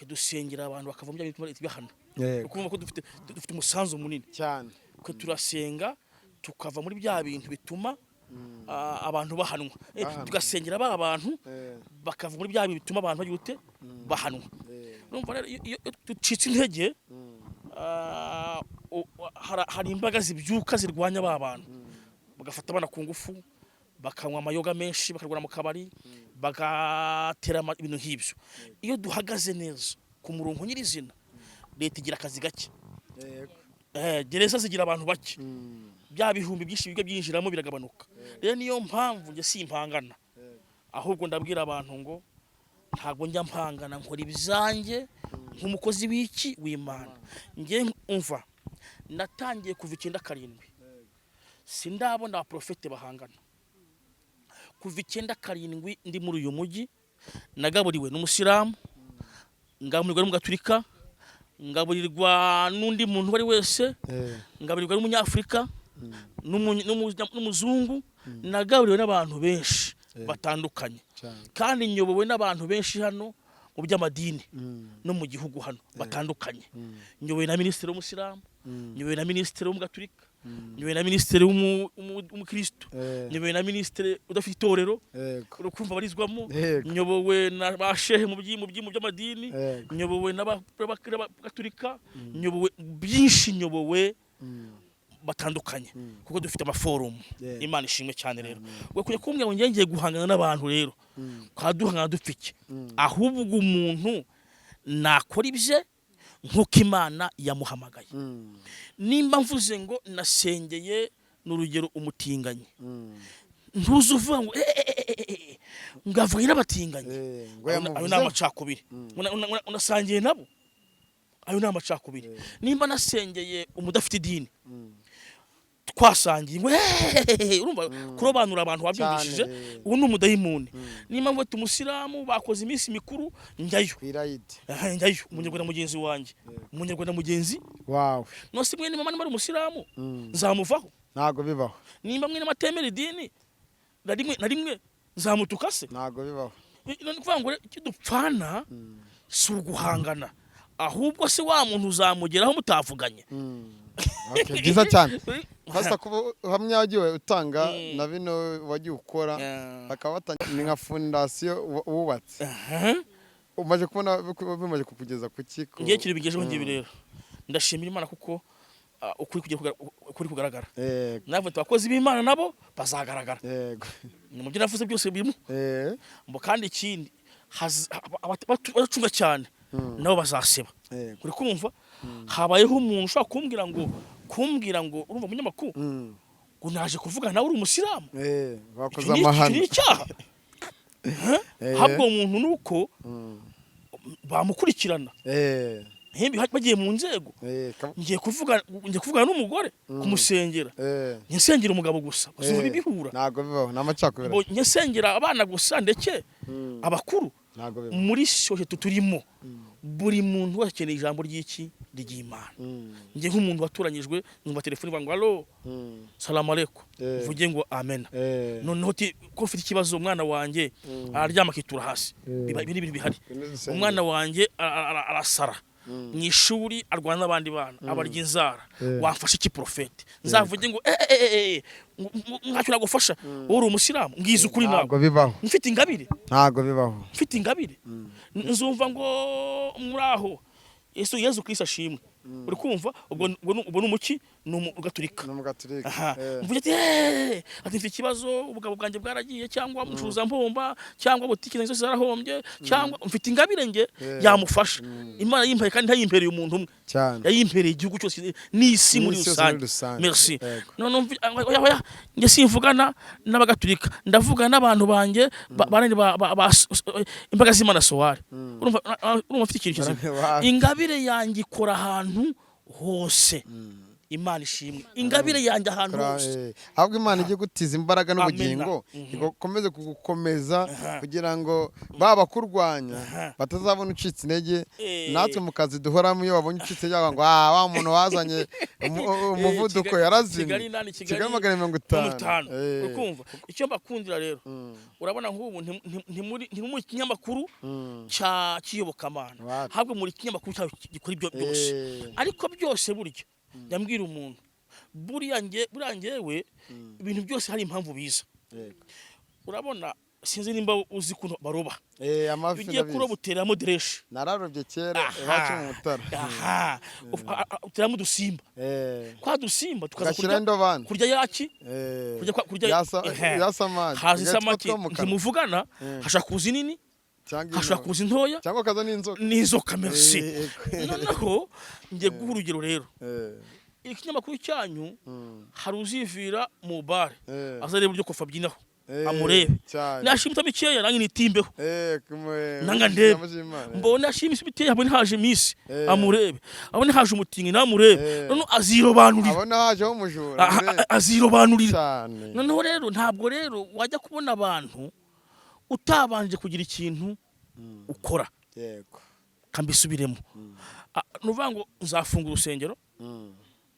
dusengera abantu bakava mu byo bihana. Urukumva ko dufite umusanzu munini cyane, kwe turasenga tukava muri bya bintu bituma abantu bahanwa, tugasengera ba bantu bakava muri bya bintu bituma abantu bagute bahanwa. Urumva rero iyo ducitse intege, hari imbaga zibyuka zirwanya ba bantu, bagafata abana ku ngufu, bakanywa amayoga menshi, bakarwara mu kabari, bagatera ibintu nk'ibyo. Iyo duhagaze neza ku murongo nyirizina, leta igira akazi gake yego gereza zigira abantu bake bya bihumbi byinshi biga byinjiramo biragabanuka rero niyo mpamvu njye simpangana ahubwo ndabwira abantu ngo ntabwo njya mpangana nkora ibizanjye nk'umukozi w'iki w'Imana njye umva natangiye kuva 97 sindabona abaprofete bahangana kuva 97 ndi muri uyu mujyi nagaburiwe n'umusilamu ngaburirwa n'umugaturika ngaburirwa n'undi muntu wari wese ngaburirwa n'umunyafrika n'umuzungu nagaburiwe n'abantu benshi batandukanye kandi nyobowe n'abantu benshi hano mu by'amadini no mu gihugu hano batandukanye nyobowe na minisitiri w'umusilamu nyobowe na minisitiri w'umugaturika nyobowe na minisitiri w'umukristo nyobowe na minisitiri udafite itorero urukumva barizwamo nyobowe na ba shehe mu by'amadini nyobowe n'abagatulika nyobowe byinshi nyobowe batandukanye kuko dufite amaforumu Imana ishimwe cyane rero we kujya kumbwira ngo ngiye guhangana n'abantu rero kwaduhangana dupfike ahubwo umuntu nakora ibye nkuko Imana yamuhamagaye nimba mvuze ngo nasengeye n'urugero umutinganye ntuzuvuga ngo ngavugira abatinganye ayo n'amacakubiri unasangiye nabo ayo n'amacakubiri nimba nasengeye umudafite idini twasangiye urumva kurobanura abantu wabyumvishije ubu n'umudayimoni nimba ngo tumusilamu bakoze iminsi mikuru njyayo njyayo umunyarwanda mugenzi wanjye umunyarwanda mugenzi wawe no si mwe nimba ari umusilamu nzamuvaho ntago bibaho nimba mwe n'amatemera idini na rimwe nzamutukase ntago bibaho none kuvuga ngo icyo dupfana si uguhangana ahubwo se wa muntu uzamugeraho mutavuganye okay byiza cyane hasa kuba hamya wagiye utanga na bino wagiye ukora bakaba ni nka fondation wubatse umaje kubona bimaje kukugeza ku kiko ngiye kiri bigejeho ngibi rero ndashimira Imana kuko ukuri kugaragara navo twakoze b'Imana nabo bazagaragara yego mu byo navuze byose birimo mbo kandi ikindi abacunga cyane nabo bazaseba kuri kumva habayeho umuntu ushaka kumbwira ngo urumva munyamakuru ngo naje kuvuga nawe uri umusilamu bakoze amahano habwo umuntu nuko bamukurikirana hembi bagiye mu nzego ngiye kuvugana n'umugore kumusengera nyesengera umugabo gusa gusa bibihura ntago bibaho namacakubira nyesengera abana gusa ndeke abakuru muri sosiyete turimo buri muntu wakeneye ijambo ry'iki ry'Imana ngiye nk'umuntu waturanyijwe numva telefone ngo allo salamu alaykum vuge ngo amen noneho ko ufite ikibazo umwana wanjye araryama kitura hasi biri bihari umwana wanjye arasara mwishuri arwana n'abandi bana abarya inzara wamfasha iki profete nzavuge ngo nkacyo nagufasha uri umusilamu ngize ukuri ntabwo bibaho mfite ingabire ntabwo bibaho mfite ingabire nzumva ngo muraho Yesu Kristo ashimwe uri kumva ubwo n'umuki n'umugaturika mvuge ati mfite ikibazo ubugabo bwanjye bwaragiye cyangwa mucuruza mpomba cyangwa butike nazo zarahombye cyangwa mfite ingabire nge yamufasha Imana yimpereye kandi ntayimpereye umuntu umwe yayimpereye igihugu cyose n'isi muri rusange merci none nge simvugana n'abagaturika ndavugana n'abantu banjye imbaga z'Imana soare urumva mfite ikintu kizima ingabire yanjye ikora ahantu hose Imana ishimwe ingabire yanjye ahantu hose ahubwo Imana igiye gutiza imbaraga n'ubugingo ikomeze kugukomeza kugira ngo baba kurwanya batazabona ucitse intege natwe mu kazi duhoramo iyo babonye ucitse intege ngo wa muntu wazanye umuvuduko yarazimye Kigali 550 ukumva icyo mbakundira rero urabona nk'ubu nti mu kinyamakuru cya kiyobokamana ahubwo muri kinyamakuru gikora ibyo byose ariko byose buryo yambwira umuntu buriya ngewe ibintu byose hari impamvu biza urabona sinzi nimba uzi kuntu baroba bigiye kuroba uteramo direshe nararobye kera iwacu mu Mutara uteramo udusimba kwa dusimba tukaza kurya yaki kurya yasamaki haza isamaki ntimuvugana hashaka kuza nini hashobora kuza intoya cyangwa kaza n'inzoka n'inzoka merci noneho ngiye guha urugero rero ikinyamakuru cyanyu hari uzivira mu bare azareba uburyo kofa abyinaho amurebe nashimita mikeya nange nitimbeho nanga ndebe mbona ashimisa biteye abone haje misi amurebe abone haje umutingi namurebe none azirobanurira abona haje ho mujura azirobanurira noneho rero ntabwo rero wajya kubona abantu utabanje kugira ikintu ukora yego kambisubiremo nuvuga ngo nzafunga urusengero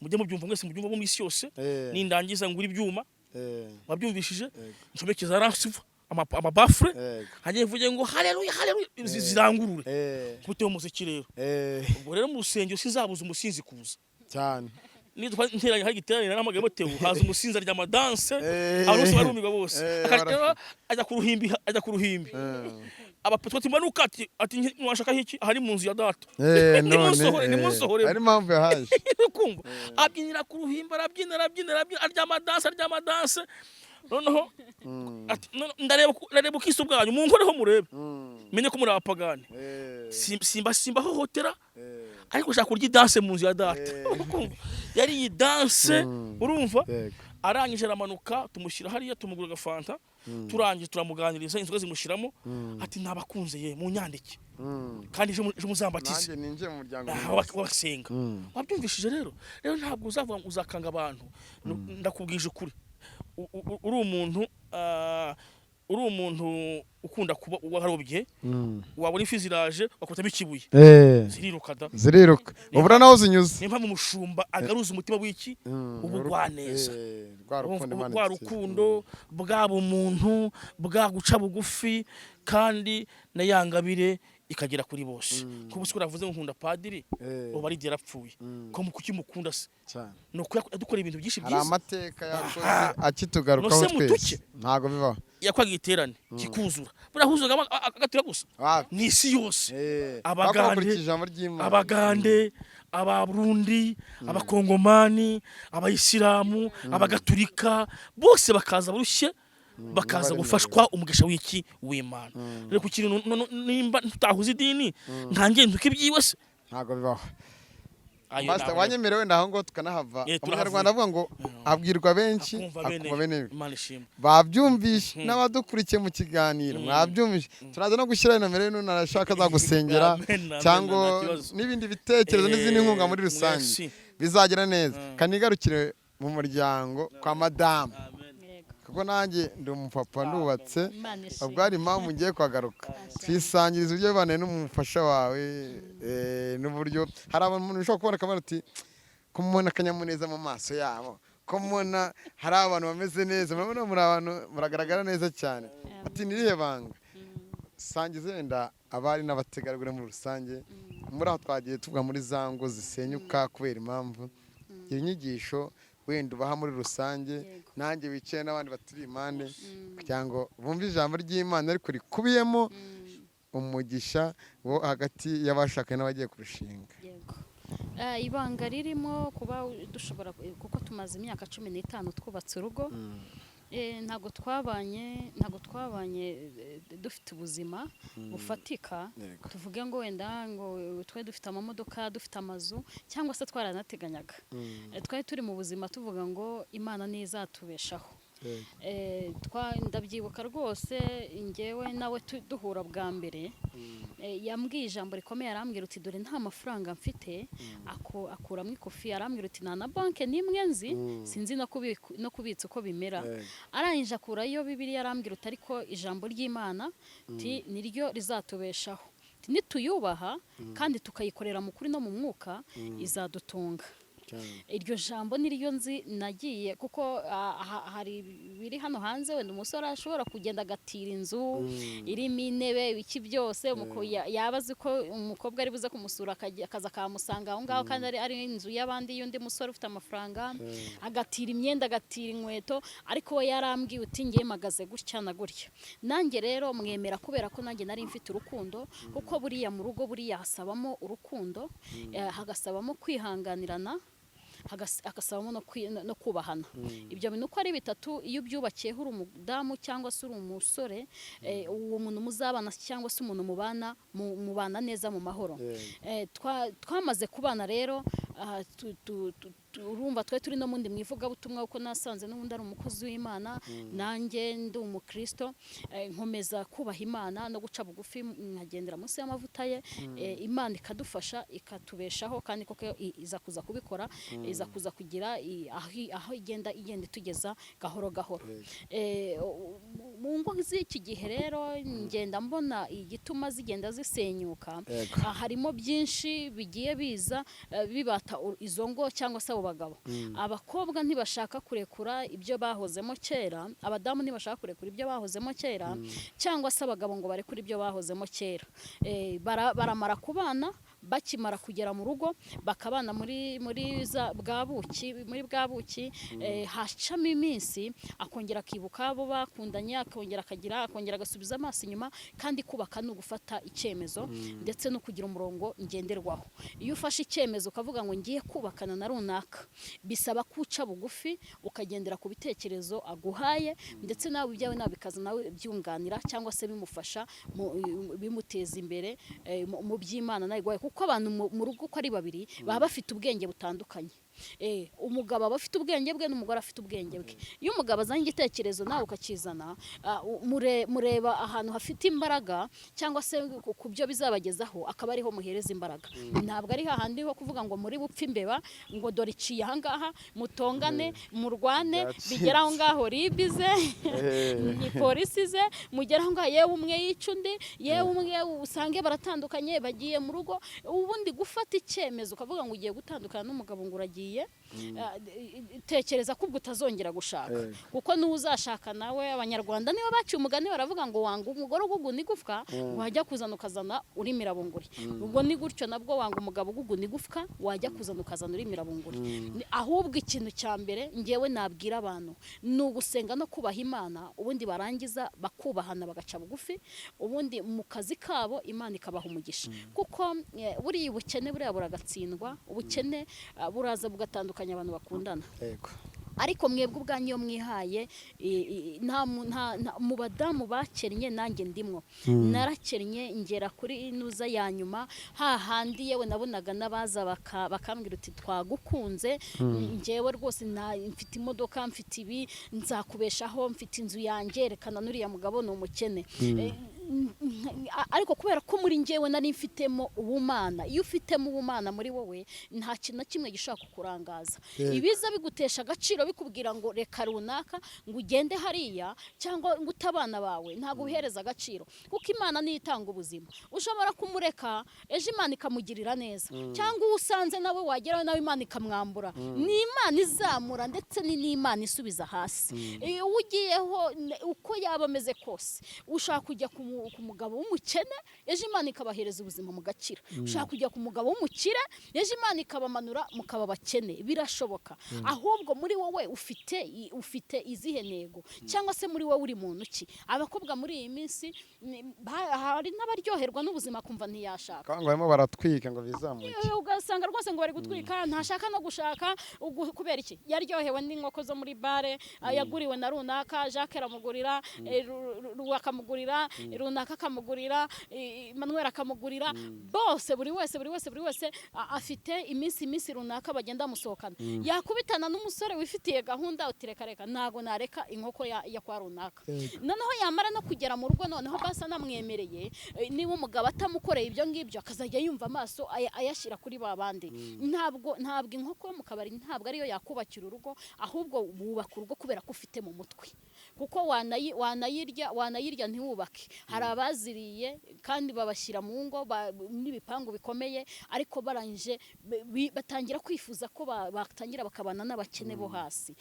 mujye mubyumva mwese mubyumva mu isi yose nindangiza ngura ibyuma wabyumvishije ncomekeza ransiva amabafure hagiye mvuge ngo haleluya haleluya zirangurure kuteho umuziki rero ubwo rero mu rusengero sinzabuza umusinzi kuza cyane nitwa nteranye hari giterane n'amagamo Theo haza umusinzi arya amadanse abose barumiga bose ajya ku ruhimbi abapetwa timanuka ati nwashaka hiki hari mu nzu ya data ni munsohore ari mpamvu yahaje kumva abyinira ku ruhimbi arabyina arya amadanse noneho ndareba ukiso bwanyu munkoreho murebe menye ko muri abapagani simba hohotera ariko ushaka kurya idanse mu nzu ya data yari iyi danse urumva arangije aramanuka tumushyira hariya tumugura agafanta turangije turamuganiriza inzoga zimushiramo ati ntabakunze ye mu nyandike kandi ejo muzambatize nanjye ninje mu muryango wasenga wabyumvishije rero ntabwo uzavuga uzakanga abantu ndakubwije ukuri uri umuntu ukunda kuba warobye wabona ifi ziraje wakutamo ikibuye ziriruka ubura naho zinyuze nimpa mu mushumba agaruza umutima w'iki ubugwaneza rwa rukundo bwaba umuntu bwaguca bugufi kandi na yangabire ikagera kuri bose kuko uko uravuze ngo nkunda padiri uba ari yarapfuye ko mu kuki mukunda se nuko dukora ibintu byinshi byiza hari amateka yakoze akitugarukaho twese ntago bibaho yakwaga iterane kikuzura burahuzaga agatura gusa ni isi yose abagande abarundi abakongomani abayisilamu abagatulika bose bakaza barushye bakaza gufashwa umugisha w'iki w'Imana rero ku kintu nimba tutahuze idini ntangiye nduke byiwe se ntago bibaho Master wanyemerewe ndaho ngo tukanahava umunyarwanda avuga ngo abwirwa benshi akuba bene babyumvishe n'abadukurikiye mu kiganiro mwabyumvishe turaza no gushyira nomero y'umuntu arashaka azagusengera cyangwa n'ibindi bitekerezo n'izindi nkunga muri rusange bizagira neza kanigarukire mu muryango kwa madame kuko nanjye ndi umupapa ndubatse ubwo ari impamvu ngiye kwagaruka twisangiriza uburyo bane n'umufasha wawe n'uburyo hari abantu ushobora kubona kamera uti kumubona akanyamuneza mu maso yabo kumubona hari abantu bameze neza murabona muri abantu muragaragara neza cyane ati nirihe banga sangize wenda abari n'abategarugori muri rusange muri aho twagiye tuvuga muri za ngo zisenyuka kubera impamvu iyo nyigisho wenda ubaha muri rusange nanjye wicaye n'abandi baturi impande kugira ngo bumve ijambo ry'Imana ariko rikubiyemo umugisha wo hagati y'abashakanye n'abagiye kurushinga ibanga ririmo kuba dushobora kuko tumaze imyaka 15 twubatse urugo ntago twabanye dufite ubuzima bufatika tuvuge ngo wenda ngo twe dufite amamodoka dufite amazu cyangwa se twaranateganyaga twari turi mu buzima tuvuga ngo Imana nizatubeshaho ndabyibuka rwose ngewe nawe duhura bwa mbere yambwiye ijambo rikomeye arambwira uti dore nta mafaranga mfite akuramo ikofi arambwira uti nta na banke nimwe nzi sinzi no kubitsa uko bimera arangije akurayo Bibiliya arambwira uti ariko ijambo ry'Imana niryo rizatubeshaho nituyubaha kandi tukayikorera mu kuri no mu mwuka izadutunga iryo jambo niryo nzi nagiye kuko hari biri hano hanze wenda umusore ashobora kugenda agatira inzu irimo intebe iki byose yabazi ko umukobwa ari buze kumusura akaza kamusanga aho ngaho kandi ari inzu y'abandi y'undi musore ufite amafaranga agatira imyenda agatira inkweto ariko we yarambwiye uti ngiye magaze gutya na gutya nanjye rero mwemera kubera ko nanjye nari mfite urukundo kuko buriya mu rugo buriya hasabamo urukundo hagasabamo kwihanganirana hagasabamo no kubahana. Ibyo bintu uko ari bitatu iyo ubyubakiyeho uri umudamu cyangwa se uri umusore, uwo muntu muzabana cyangwa se umuntu mubana neza mu mahoro. Twamaze kubana rero, urumva twe turi no mundi mwivugabutumwa uko nasanze n'ubundi ari umukozi w'Imana, nanjye ndi umukristo, nkomeza kubaha Imana no guca bugufi nkagendera munsi y'amavuta ye. Imana ikadufasha ikatubeshaho, kandi koko iza kuza kubikora, iza kuza kugira aho igenda itugeza gahoro gahoro. Mu ngo z'iki gihe rero ngenda mbona igituma zigenda zisenyuka, harimo byinshi bigiye biza bibata izo ngo cyangwa se abo bagabo. Abakobwa ntibashaka kurekura ibyo bahozemo kera, abadamu ntibashaka kurekura ibyo bahozemo kera, cyangwa se abagabo ngo barekure ibyo bahozemo kera. Baramara kubana, bakimara kugera mu rugo bakabana muri bwa buki, hacamo iminsi akongera akibuka abo bakundanye, akongera agasubiza amaso inyuma, kandi kubaka ni ugufata icyemezo ndetse no kugira umurongo ngenderwaho. Iyo ufashe icyemezo ukavuga ngo ngiye kubakana na runaka, bisaba kuca bugufi ukagendera ku bitekerezo aguhaye, ndetse nawe ibyawe nawe bikaza nawe byunganira cyangwa se bimufasha bimuteza imbere mu by'Imana nawe gwaye. Kuko abantu mu rugo uko ari babiri baba bafite ubwenge butandukanye. Umugabo aba afite ubwenge bwe n'umugore afite ubwenge bwe. Iyo umugabo azanye igitekerezo nawe ukakizana, mureba ahantu hafite imbaraga cyangwa se ku byo bizabagezaho, akaba ariho muhereza imbaraga. Ntabwo ari hahandi ho kuvuga ngo muri bupfe imbeba, ngo dore iciye ahangaha mutongane murwane, bigera aho ngaho ribize ni polisi ze, mugera aho ngaho yewe umwe yica undi, yewe umwe usange baratandukanye bagiye mu rugo. Ubundi gufata icyemezo ukavuga ngo ugiye gutandukana n'umugabo ngo uragiye, tekereza ko ubwo utazongera gushaka, kuko n'uzashaka nawe. Abanyarwanda nibo baciye umugani baravuga ngo wanga umugore uguguna igufwa wajya kuzana ukazana uri mirabunguri. Ubwo ni gutyo nabwo wanga umugabo uguguna igufwa wajya kuzana ukazana uri mirabunguri. Ahubwo ikintu cya mbere ngewe nabwira abantu ni ugusenga no kubaha Imana, ubundi barangiza bakubahana bagaca bugufi, ubundi mu kazi kabo Imana ikabaha umugisha. Kuko buriya ubukene buriya buragatsindwa, ubukene buraza bugatandukanya abantu bakundana. Ariko mwebwe ubwanyu iyo mwihaye, mu badamu bakennye nanjye ndimwo, narakennye ngera kuri inuza ya nyuma, hahandi yewe nabonaga n'abaza bakambwira uti twagukunze, ngewe rwose mfite imodoka, mfite ibi, nzakubeshaho, mfite inzu yanjye, rekana n'uriya mugabo ni umukene. Ariko kubera ko muri ngewe nari mfitemo ubumana, iyo ufitemo ubumana muri wowe nta kintu na kimwe gishaka kukurangaza. Ibiza bigutesha agaciro bikubwira ngo reka runaka ngo ugende hariya, cyangwa ngo utabana bawe, ntabwo ubihereza agaciro, kuko Imana niyo itanga ubuzima. Ushobora kumureka ejo Imana ikamugirira neza, cyangwa usanze nawe wageraho nawe Imana ikamwambura. Ni Imana izamura ndetse ni n'Imana isubiza hasi. Ugiyeho uko yaba ameze kose, ushaka kujya ku mugabo w'umukene, ejo Imana ikabahereza ubuzima mu gaciro. Ushaka kujya ku mugabo w'umukire, ejo Imana ikabamanura mukaba bakene. Birashoboka. Ahubwo muri wowe ufite izihe ntego, cyangwa se muri wowe uri muntu ki? Abakobwa muri iyi minsi hari n'abaryoherwa n'ubuzima kumva ntiyashaka, kandi barimo baratwika ngo bizamuke, ugasanga rwose ngo bari gutwika, ntashaka no gushaka. Kubera iki? Yaryohewe n'inkoko zo muri bare, yaguriwe na runaka, Jacques aramugurira, akamugurira, runaka akamugurira, Manuel akamugurira, bose buri wese afite iminsi runaka bagenda musohokana. Yakubitana n'umusore wifitiye gahunda, utireka ntago nareka inkoko ya kwa runaka. Noneho yamara no kugera mu rugo, noneho basa namwemereye, niba umugabo atamukoreye ibyo ngibyo akazajya yumva amaso ayashyira kuri babandi. Ntabwo inkoko yo mu kabari ntabwo ariyo yakubakira urugo, ahubwo wubaka urugo kubera ko ufite mu mutwe. Kuko wanayirya ntiwubake. Hari abaziriye kandi babashyira mu ngo n'ibipangu bikomeye, ariko barangije batangira kwifuza ko batangira bakabana n'abakene bo hasi.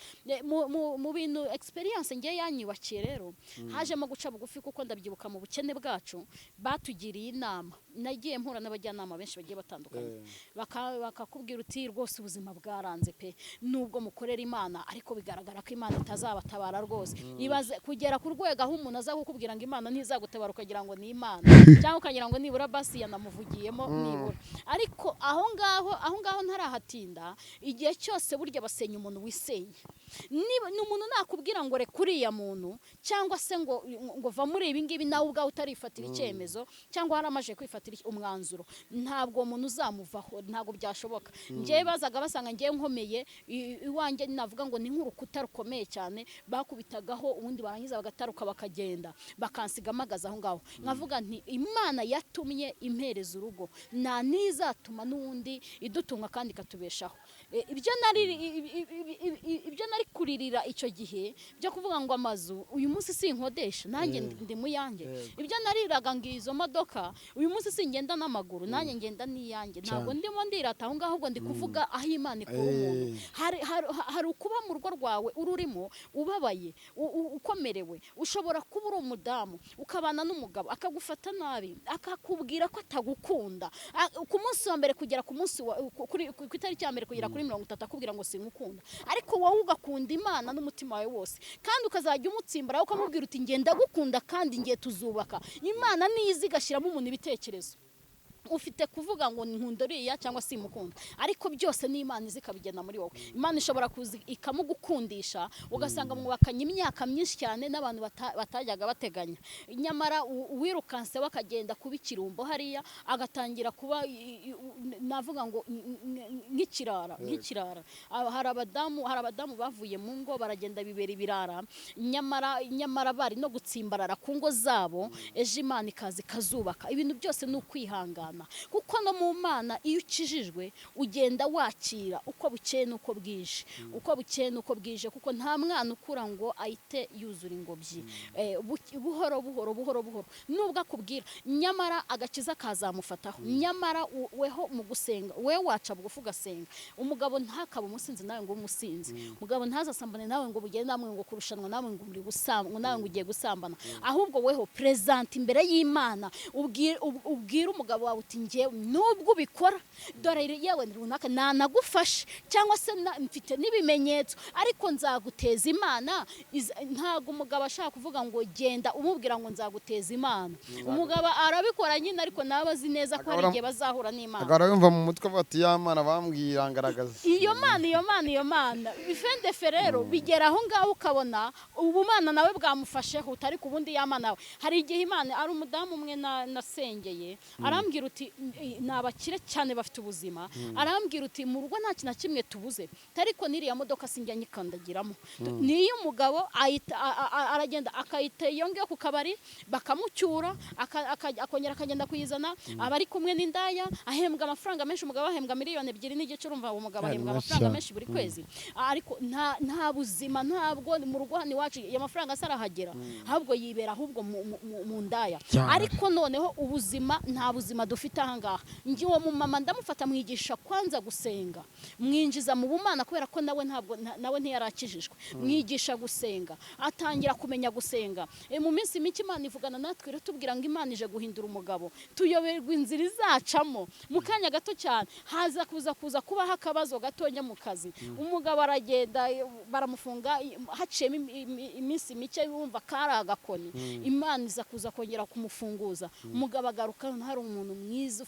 Mu bintu experience ngiye yanyubakiye rero, hajemo guca bugufi, kuko ndabyibuka mu bukene bwacu batugiriye inama. Nagiye mpura n'abajyanama benshi bagiye batandukanye, bakakubwira uti rwose ubuzima bwaranze pe, nubwo mukorera Imana ariko bigaragara ko Imana itazabatabara rwose. Ibaze kugera ku rwego aho umuntu aza kukubwira ngo Imana ntizagutabara kubara ukagira ngo ni Imana cyangwa ukagira ngo nibura basi yanamuvugiyemo nibura. Ariko aho ngaho ntarahatinda, igihe cyose burya basenya umuntu wisenya. Niba umuntu nakubwira ngo reka uriya muntu cyangwa se ngo va muri ibi ngibi nawe ubwawe utarifatira icyemezo cyangwa haramaje kwifatira umwanzuro, ntabwo umuntu uzamuvaho, ntabwo byashoboka. Njyewe bazaga basanga njyewe nkomeye iwanjye, navuga ngo ni nk'urukuta rukomeye cyane bakubitagaho, ubundi barangiza bagataruka bakagenda bakansiga mpagaze aho ngaho. Nkavuga nti Imana yatumye impereza urugo, nta nizatuma n'undi idutunga kandi ikatubeshaho. Ibyo nari kuririra icyo gihe byo kuvuga ngo amazu uyu munsi sinkodesha nanjye ndi mu yanjye, ibyo nariraga ngo izo modoka uyu munsi singenda n'amaguru nanjye ngenda n'iyanjye. Ntabwo ndimo ndirata aho ngaho, ahubwo ndi kuvuga aho Imana ikura umuntu. Hari ukuba mu rugo rwawe ururimo ubabaye ukomerewe, ushobora kuba uri umudamu ukabana n'umugabo akagufata nabi, akakubwira ko atagukunda ku munsi wa mbere kugera ku munsi ku itariki ya mbere kugera kuri 30 akubwira ngo sinkukunda, ariko wowe ugakunda Imana n'umutima wawe wose, kandi ukazajya umutsimbara ukamubwira uti ngenda gukunda kandi ngiye tuzubaka. Imana niyizi igashyiramo umuntu ibitekerezo. Ufite kuvuga ngo nkunda uriya cyangwa simukunda, ariko byose ni Imana izi ikabigena muri wowe. Imana ishobora kuza ikamugukundisha ugasanga mwubakanye imyaka myinshi cyane n'abantu batajyaga bateganya, nyamara uwirukanse wakagenda kuba ikirumbo hariya agatangira kuba navuga ngo nk'ikirara. Hari abadamu bavuye mu ngo baragenda bibera ibirara, nyamara bari no gutsimbarara ku ngo zabo, ejo Imana ikaza ikazubaka. Ibintu byose ni ukwihangana, kuko no mu Mana iyo ukijijwe ugenda wakira uko bukeye nuko bwije, kuko nta mwana ukura ngo ahite yuzura ingobyi. Buhoro nubwo akubwira, nyamara agakiza kazamufataho. Nyamara weho mu gusenga we waca bugufi ugasenga. Umugabo ntakaba umusinzi nawe ngo umusinzi, umugabo ntazasambane nawe ngo bugende namwe ngo kurushanwa nawe ngo muri gusambana nawe ngo ugiye gusambana, ahubwo weho present imbere y'Imana ubwira umugabo wawe uti njyewe nubwo ubikora dore yewe runaka nanagufashe cyangwa se mfite n'ibimenyetso, ariko nzaguteza Imana. Ntago umugabo ashaka kuvuga ngo genda umubwira ngo nzaguteza Imana. Umugabo arabikora nyine, ariko nabazi neza ko hari igihe bazahura n'Imana. Agara yumva mu mutwe bati ya Mana bambwira ngaragaza iyo Mana bifende ferero bigera aho ngaho ukabona ubu Mana nawe bwamufasheho, utari ku bundi ya Mana nawe. Hari igihe Imana ari umudamu umwe nasengeye arambwira uti nabakire cyane bafite ubuzima, arambwira uti mu rugo nta kintu kimwe tubuze, ariko niriya modoka sinjya nyikandagiramo. Niyo umugabo aragenda akayita yonge ku kabari bakamucyura akongera akagenda kuyizana, abari kumwe n'indaya ahembwa amafaranga menshi. Umugabo ahembwa 2.2 n'igice, urumva umugabo ahembwa amafaranga menshi buri kwezi, ariko nta buzima, ntabwo mu rugo hano iwacu ya mafaranga asarahagera, ahubwo yibera ahubwo mu ndaya. Ariko noneho ubuzima nta buzima dufite ahangaha. Ngi uwo mumama ndamufata mwigisha kwanza gusenga, mwinjiza mu bumana kubera ko nawe ntiyarakijijwe, mwigisha gusenga, atangira kumenya gusenga. Mu minsi mike Imana ivugana natwe iratubwira ngo Imana ije guhindura umugabo, tuyoberwa inzira izacamo. Mu kanya gato cyane haza kuza kubaho akabazo gatonya mu kazi, umugabo aragenda baramufunga, haciyemo iminsi mike yumva kari agakoni, Imana iza kuza kongera kumufunguza. Umugabo agaruka hari umuntu mwiza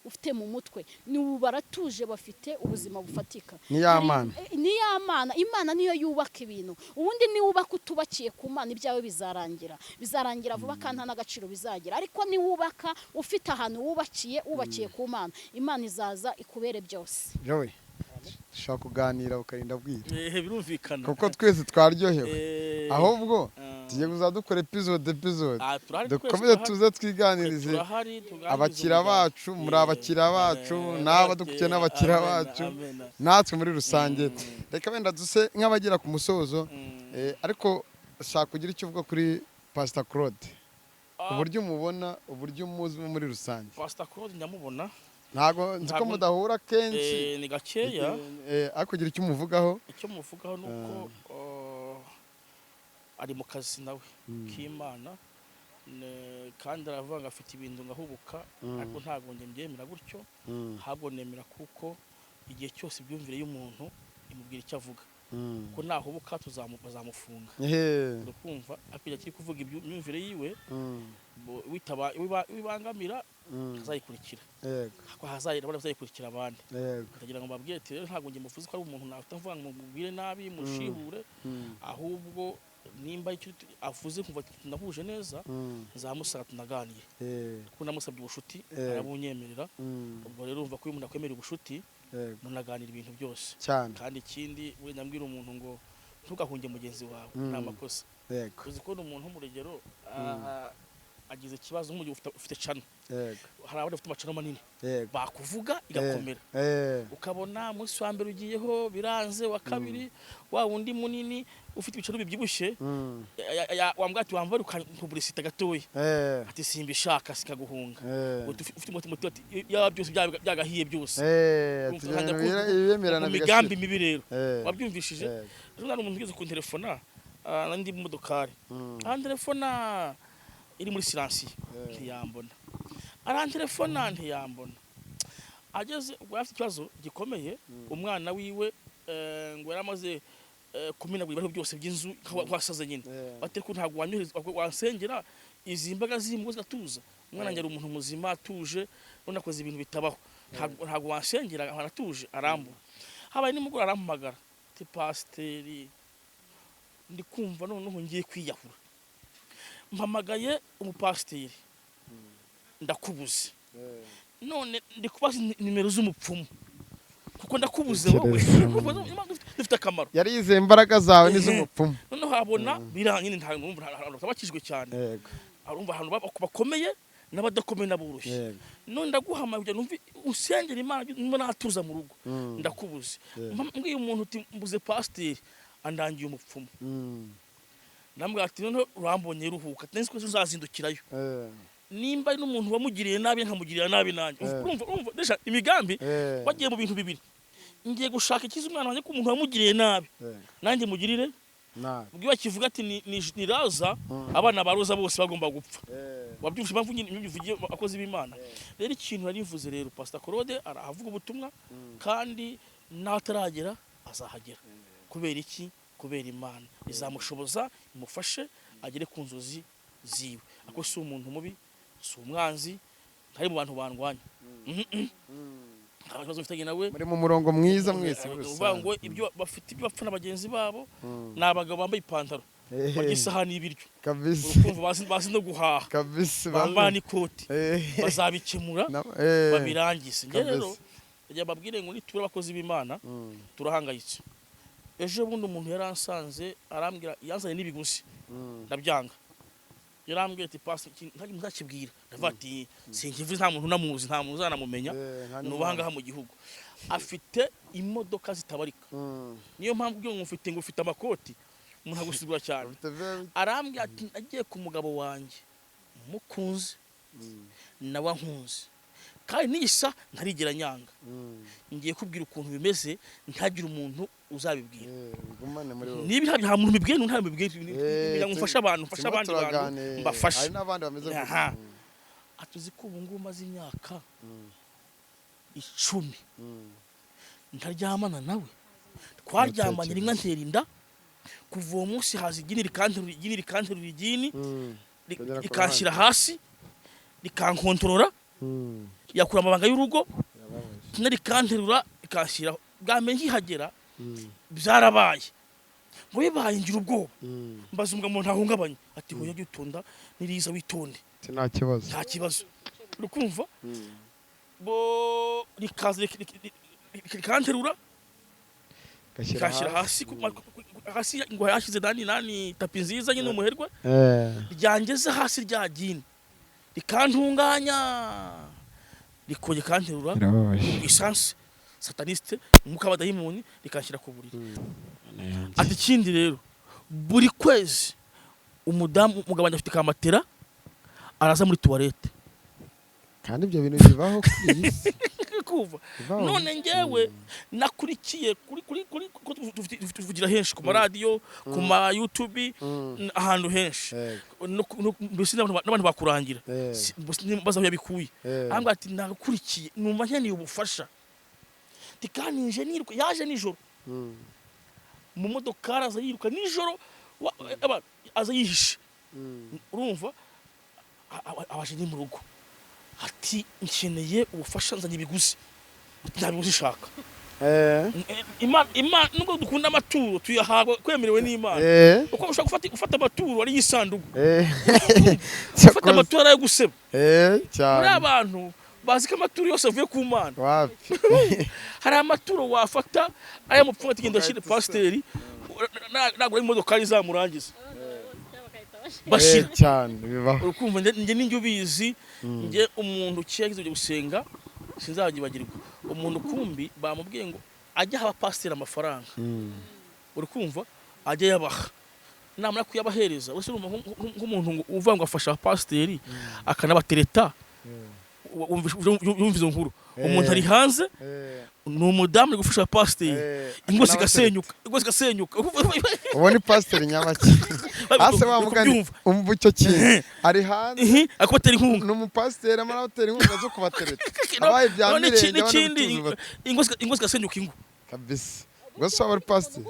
ufite mu mutwe, n'ubu baratuje bafite ubuzima bufatika. Ni ya Mana. Imana niyo yubaka ibintu, ubundi niwubaka utubakiye ku Mana ibyawe bizarangira vuba kandi nta n'agaciro bizagira. Ariko niwubaka ufite ahantu wubakiye ku Mana, Imana izaza ikubere byose. Jowe dushaka kuganira ukarinda bwira, birumvikana kuko twese twaryohewe, ahubwo tugiye kuzadukora episode dukomeze tuze twiganirize abakira bacu, muri abakira bacu n'abadukukiye n'abakira bacu natwe muri rusange. Reka wenda duse nk'abagera ku musozo, ariko shaka kugira icyo uvuga kuri Pastor Claude, uburyo umubona, uburyo umuzi muri rusange. Pastor Claude ndamubona, ntago nzi ko mudahura kenshi, ni gakeya, ariko kugira icyo umuvugaho. Icyo muvugaho nuko ari mu kazi nawe k'Imana, kandi aravuga ngo afite ibintu ngahubuka, ariko ntabwo ngembyemera gutyo, ahubwo nemera kuko igihe cyose ibyumvire y'umuntu imubwira icyo avuga. ko nahubuka bazamufunga urukumva akijya kiri kuvuga imyumvire yiwe wibangamira azayikurikira ko azayikurikira abandi ndagira ngo mbabwire ati rero ntabwo ngiye muvuze ko ari umuntu navuga ngo mubwire nabi mushihure ahubwo nimba icyo avuze kumva tunahuje neza nzamusaba tunaganiye kuko namusabye ubushuti arabunyemerera ubwo rero urumva ko uyu muntu akwemerera ubushuti munaganira ibintu byose kandi ikindi wenda mbwira umuntu ngo ntugahunge mugenzi wawe nta makosa uzi ko umuntu nk'umurugero agize ikibazo nk'ugiye ufite cano hari abandi bafite amacano manini bakuvuga igakomera ukabona umunsi wa mbere ugiyeho biranze wa kabiri wa wundi munini ufite ibicaro bibyibushye wambwira ati wambara ukapublicita gatoya ati simbishaka sikaguhunga ufite umuti ati ya byose byagahiye byose imigambi mibi rero wabyumvishije rero nari umuntu ugeze ku telefona nandi mu modokari telefona iri muri siransiyo ntiyambona arantelefona ntiyambona ageze ubwo afite ikibazo gikomeye umwana wiwe ngo yaramaze kumenagura ibibazo byose by'inzu wasaze nyine bate ko ntabwo wanyohereza wansengera izi mbaga z'imwe zigatuza umwana ngera umuntu muzima atuje unakoze ibintu bitabaho ntabwo wansengera aratuje arambura habaye nimugora arampamagara ati pasiteri ndi kumva noneho ngiye kwiyahura mpamagaye umupasiteri ndakubuze none ndi kubaza nimero z'umupfumu kuko ndakubuze wowe dufite akamaro yari yize imbaraga zawe n'iz'umupfumu noneho habona biranye ntabakijwe cyane arumva ahantu bakomeye n'abadakomeye n'aboroshye none ndaguhamaye kugira numve usengera Imana nimba natuza mu rugo ndakubuze mbwiye umuntu uti mbuze pasiteri andangiye umupfumu nambwa ati none urambonye ruhuka nzi ko uzazindukirayo nimba n'umuntu wamugiriye nabi nkamugirira nabi nanjye urumva desha imigambi wagiye mu bintu bibiri ngiye gushaka ikiza umwana wanjye ko umuntu wamugiriye nabi nanjye mugirire ubwo kivuga ati ni raza abana ba roza bose bagomba gupfa wabyumvise impamvu nyine bivugiye akoze b'Imana rero ikintu narivuze rero Pastor Claude aravuga ubutumwa kandi nataragera azahagera kubera iki kubera Imana izamushoboza imufashe agere ku nzozi ziwe ako si umuntu mubi si umwanzi ntari mu bantu bandwanya abazo mfitanye nawe muri mu murongo mwiza mwese uvuga ngo ibyo bafite ibyo bapfana bagenzi babo nabagabo bambaye ipantaro bagisahani y'ibiryo kabisa ukumva bazi no guhaha kabisa bambana ikoti bazabikemura babirangize rero ajya babwire ngo nitura abakozi b'Imana turahangayitse ejo bundi umuntu yaransanze arambwira yanzanye n'ibiguzi ndabyanga yarambwiye ati pastor ntari muzakibwira ndavati sinkivuze nta muntu namuzi nta muntu uzanamumenya nubanga ha mu gihugu afite imodoka zitabarika niyo mpamvu byo ngufite ngo ufite amakoti umuntu agusigura cyane arambwiye ati agiye ku mugabo wanjye mukunze nawe nkunze kandi nisa ntarigera nyanga ngiye kubwira ukuntu bimeze ntagira umuntu uzabibwira nibi nta muntu bibwiye nta bibwiye ngufasha abantu mfasha abandi bantu mbafasha hari nabandi bameze atuzi ko ubu ngubu maze imyaka 10 ntaryamana nawe twaryamanye rimwe ntera inda kuva uwo munsi hazi igini rikanterura igini rikanshyira hasi rikankontorora yakura amabanga y'urugo narikanterura ikanshyira bwamenye nkihagera byarabaye ngo bibaye ngira ubwoba mbaza umugabo ntahungabanye ati hoya gitonda niriza witonde nta kibazo urukumva bo rikaze rikanterura kashyira hasi ngo yashize nani tapi nziza nyine umuherwe ryangeze hasi rya gini rikantunganya rikoye kanterura isansi sataniste umwuka w'abadayimoni rikanshyira ku buriri ati ikindi rero buri kwezi umugabo afite kamatera araza muri tuwarete kandi ibyo bintu bibaho kuri isi kuva none ngewe nakurikiye kuri tuvugira henshi ku maradiyo ku ma YouTube ahantu henshi mbese n'abantu bakurangira baza yabikuye ahanga ati nakurikiye numva nkeneye ubufasha tikanije nirwe yaje nijoro mu modoka aza yiruka nijoro aza yihishe urumva abaje ni mu rugo ati nkeneye ubufasha nzanye ibiguzi ntabiguzi shaka Imana nubwo dukunda amaturo tuyahabwa kwemerewe n'Imana uko ushaka gufata amaturo ari yisandugu gufata amaturo ari guseba muri abantu bazi ko amaturo yose avuye ku Mana hari amaturo wafata aya mupfunga tigenda shire pasiteri nagura imodoka izamurangiza bashira cyane bibaho urukumva nje ninjye ubizi nje umuntu kiyagize uje gusenga sinzagibagirwa umuntu kumbi bamubwiye ngo ajya haba pasiteri amafaranga urukumva ajya yabaha namara kuyabahereza wese nk'umuntu uvuga ngo afasha pasiteri akanabatereta yumvizo nkuru umuntu ari hanze ni umudamu uri gufasha pasiteri ingo zigasenyuka ubona pasiteri nyabaki hase wamugani umva icyo kintu ari hanze akotera inkunga ni umupasiteri amara hoteli inkunga zo kubatereta abaye byamirenge n'ikindi ingo zigasenyuka ingo kabisa gusa wari pasiteri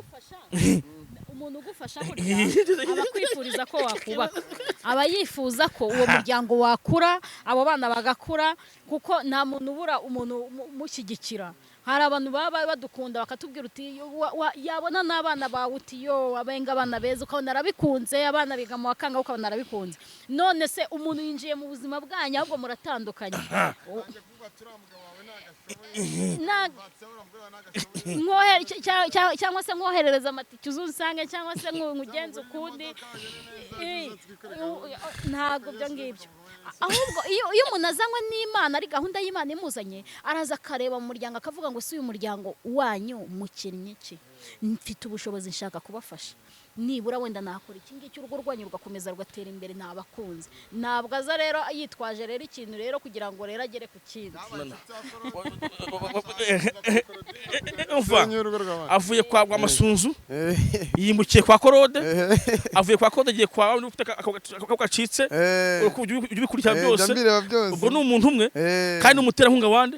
umuntu ugufasha burya aba kwifuriza ko wakubaka aba yifuza ko uwo muryango wakura abo bana bagakura kuko nta muntu ubura umuntu mushyigikira hari abantu baba badukunda bakatubwira uti yabona n'abana bawe uti yo abenga abana beza ukabona arabikunze abana biga mu wakanga ukabona arabikunze none se umuntu yinjiye mu buzima bwanyu ahubwo muratandukanye cyangwa se nkoherereza amatike uzunsange cyangwa se nkugenze ukundi ntabwo byo ngibyo ahubwo iyo umuntu azanywe n'Imana ari gahunda y'Imana imuzanye araza akareba mu muryango akavuga ngo si uyu muryango wanyu mukinnye iki mfite ubushobozi nshaka kubafasha nibura wenda nakora iki ngiki urugo rwanyu rugakomeza rugatera imbere ntabakunze ntabwo aza rero yitwaje rero ikintu rero kugira ngo rero agere ku kindi avuye kwa Masunzu yimukiye kwa Korode avuye kwa Korode agiye kwa ako gacitse ubikurikira byose ubwo ni umuntu umwe kandi umutera nkunga wande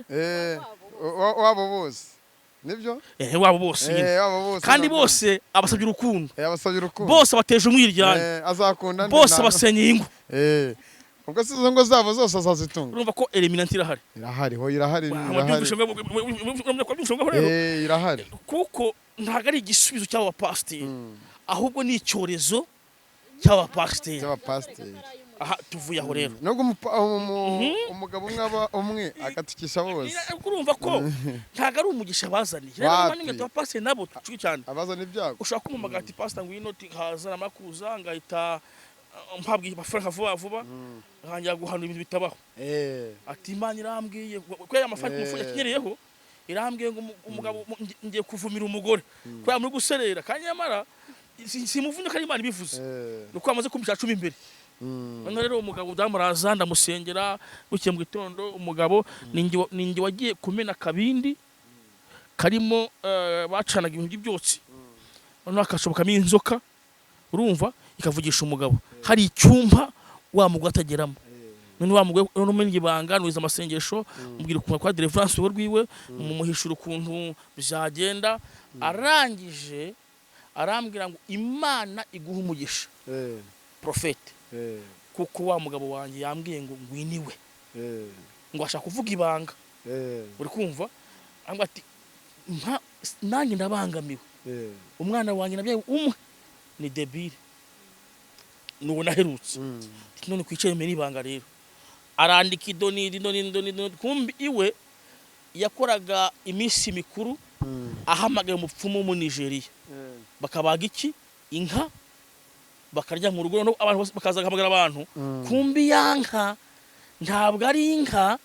wabo bose nibyo wabo bose kandi bose abasabye urukundo bose abateje umwiryane azakunda bose abasenye ingo ubwo sizo ngo zabo zose azazitunga urumva ko eliminant irahari irahari kuko ntago ari igisubizo cy'aba pasiteri ahubwo ni icyorezo cy'aba pasiteri aha tuvuye aho rero nubwo umugabo umwe agatukisha bose urumva ko ntago ari umugisha bazaniye rero manimwe twa pasiteri nabo tucuye cyane abazana ibyago ushaka kumumagara ati pasiteri ngwino hazana amakuza ngahita mpabwi amafaranga vuba nkangira guhana ibintu bitabaho ati Imana irambwiye ko ya mafaranga umufuka kinyereyeho irambwiye ngo umugabo ngiye kuvumira umugore kwa muri guserera kandi yamara simuvunye ko Imana ibivuze nuko amaze kumisha 10 imbere none rero umugabo udamuraza ndamusengera bukiye mu gitondo umugabo ningi wagiye kumena kabindi karimo bacanaga ibintu byose none akashobokamo inzoka urumva ikavugisha umugabo hari icyumba wa mugwa atageramo none wa mugwe n'umenye ibanga nuiza amasengesho mubwira ukuntu kwa deliverance rwiwe mumuhishura ukuntu byagenda arangije arambwira ngo Imana iguha umugisha profete kuko wa mugabo wanjye yambwiye ngo ngwiniwe ngo ashaka kuvuga ibanga uri kumva anga ati nanjye ndabangamiwe umwana wanjye nabyaye umwe ni debile nuwo naherutse none kwicaye imbere ibanga rero arandika idoni kumbi iwe yakoraga iminsi mikuru ahamagaye umupfumu mu Nigeria bakabaga iki inka bakarya mu rugo no abantu bakaza guhamagara abantu kumbi yanka ntabwo ari inka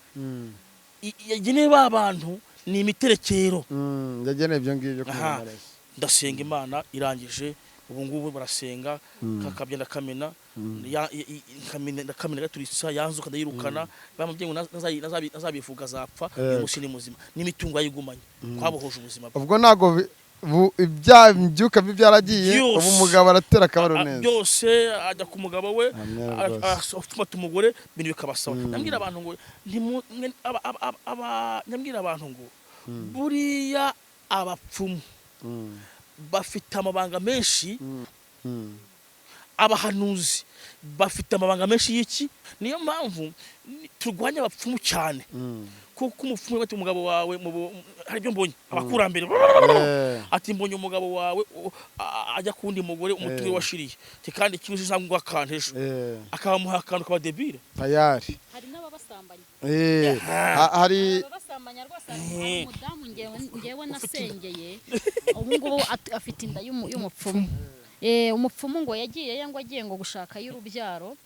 yageneye abantu ni imiterekero yageneye ibyo ngibyo ndasenga Imana irangije ubu ngubu barasenga kakabye ndakamena ndakamena gaturitsa yanzuka ndayirukana bamubye ngo nazabifuga zapfa umusini muzima n'imitungo ayigumanye kwabohoje ubuzima ubwo nago ibya mbyuka byaragiye ubu umugabo aratera akabaro neza byose ajya ku mugabo we afumata umugore bintu bikabasawa nambwira abantu ngo nyambwira abantu ngo buriya abapfumu bafite amabanga menshi, abahanuzi bafite amabanga menshi y'iki. Niyo mpamvu turwanya abapfumu cyane, kuko umupfumu ati umugabo wawe hari ibyo mbonye abakurambere ati mbonye umugabo wawe ajya kundi mugore umutwe washiriye kandi ikintu cyangwa akantejo akamuha akantu kaba debile tayari. hari n'ababasambanya hari abasambanya rwose. Umudamu ngewe nasengeye ubu ngubu afite inda y'umupfumu. Umupfumu ngo yagiye ngo gushaka y'urubyaro,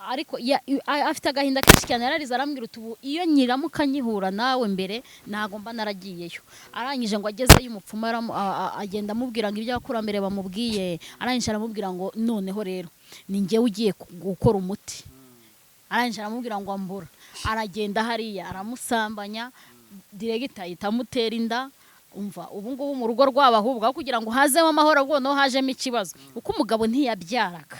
ariko afite agahinda kenshi cyane. Yararize arambwira ubu iyo nyiramuka nyihura nawe mbere ntago mba naragiyeyo. Arangije ngo agezeyo umupfumu agenda amubwira ngo ibyo abakurambere bamubwiye. Arangije aramubwira ngo noneho rero ni njyewe ugiye gukora umuti. Arangije aramubwira ngo ambura. Aragenda hariya aramusambanya, diregita ahita amutera inda. Umva ubu ngubu mu rugo rwabo ahubwo kugira ngo hazemo amahoro ubwo no hajemo ikibazo, uko umugabo ntiyabyaraga,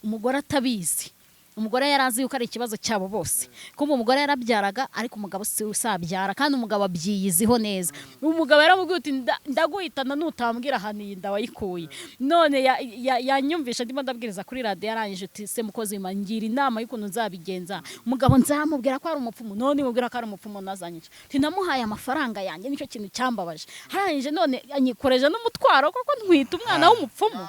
umugore atabizi. Umugore yarazi yuko ari ikibazo cyabo bose, kumbe umugore yarabyaraga ariko umugabo si usabyara, kandi umugabo abyiyiziho neza. Umugabo yaramubwiye uti ndaguhitana nutambwira hano iyi nda wayikuye. None yanyumvisha ndimo ndabwiriza kuri radio, yarangije uti se mukozi mangira inama y'ukuntu nzabigenza. Umugabo nzamubwira ko ari umupfumu, none mubwira ko ari umupfumu nazanyije. Nti namuhaye amafaranga yanjye, nicyo kintu cyambabaje. Harangije none anyikoreje n'umutwaro koko ntwita umwana w'umupfumu.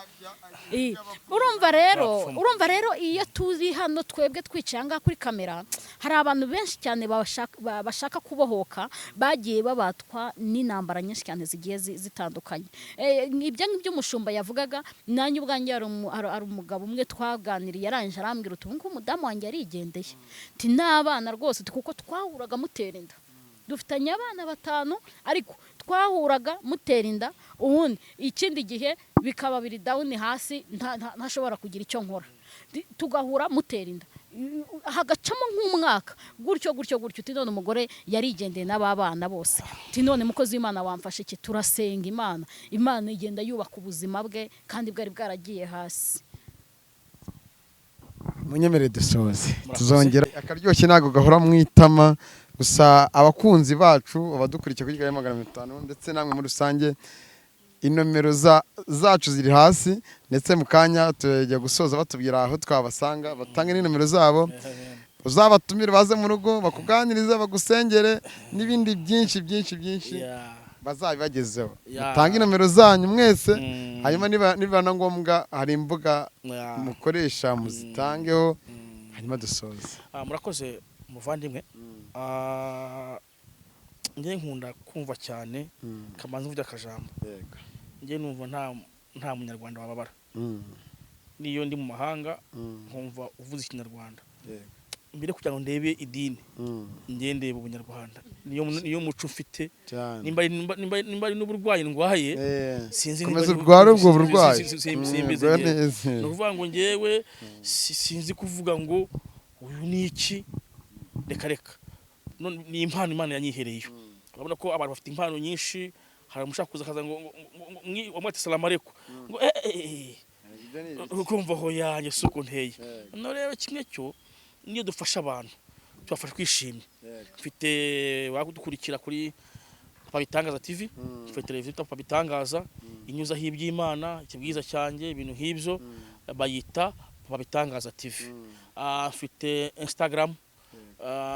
Urumva rero iyo tuzi hano twebwe twicaye anga kuri kamera, hari abantu benshi cyane bashaka kubohoka, bagiye babatwa n'intambara nyinshi cyane zigiye zitandukanye. Ibyo ngibyo umushumba yavugaga, nanjye ubwanjye hari umugabo umwe twaganiriye, yarangije arambwira uti ngo umudamu wanjye yarigendeye. Ti n'abana rwose kuko twahuraga mutera inda. Dufitanye abana 5 ariko twahuraga mutera inda, ubundi ikindi gihe bikaba biri down hasi ntashobora kugira icyo nkora, tugahura mutera inda, hagacamo nk'umwaka gutyo uti none umugore yarigendeye n'ababana bose. Ti none mukozi w'Imana wamfashe iki? Turasenga Imana igenda yubaka ubuzima bwe kandi bwari bwaragiye hasi. Munyemere dusoze tuzongera akaryoshye ntago gahora mwitama. Gusa abakunzi bacu abadukurikiye kuri Kigali 500 ndetse namwe muri rusange, inomero zacu ziri hasi, ndetse mu kanya tujya gusoza batubwira aho twabasanga, batange n'inomero zabo, uzabatumire baze mu rugo bakuganiriza, bagusengere n'ibindi byinshi bazabibagezeho. Mutange inomero zanyu mwese, hanyuma niba na ngombwa hari imbuga mukoresha muzitangeho, hanyuma dusoze. Murakoze muvandimwe. Njye nkunda kumva cyane kamanzi uvuga akajambo. Njye numva nta munyarwanda wababara. Niyo ndi mu mahanga nkumva uvuze ikinyarwanda. Mbere kugira ngo ndebe idini, njye ndebe ubunyarwanda. Niyo muco mfite. Nimba ari n'uburwayi ndwaye, sinzi komeza urwara ubwo burwayi. No kuvuga ngo ngewe sinzi kuvuga ngo uyu ni iki, reka ni impano Imana yanyihereyeyo. Urabona ko abantu bafite impano nyinshi, hari umushaka kuza kaza ngo wamwate salamu aleikum ngo ukumva ho yanjye suko nteye. No rero kimwe cyo niyo dufasha abantu tubafasha kwishimye. Mfite wakudukurikira kuri Pabitangaza TV, mfite televiziyo Pabitangaza inyuza hiby'Imana, ikibwiza cyanjye ibintu nk'ibyo bayita Pabitangaza TV. Mfite Instagram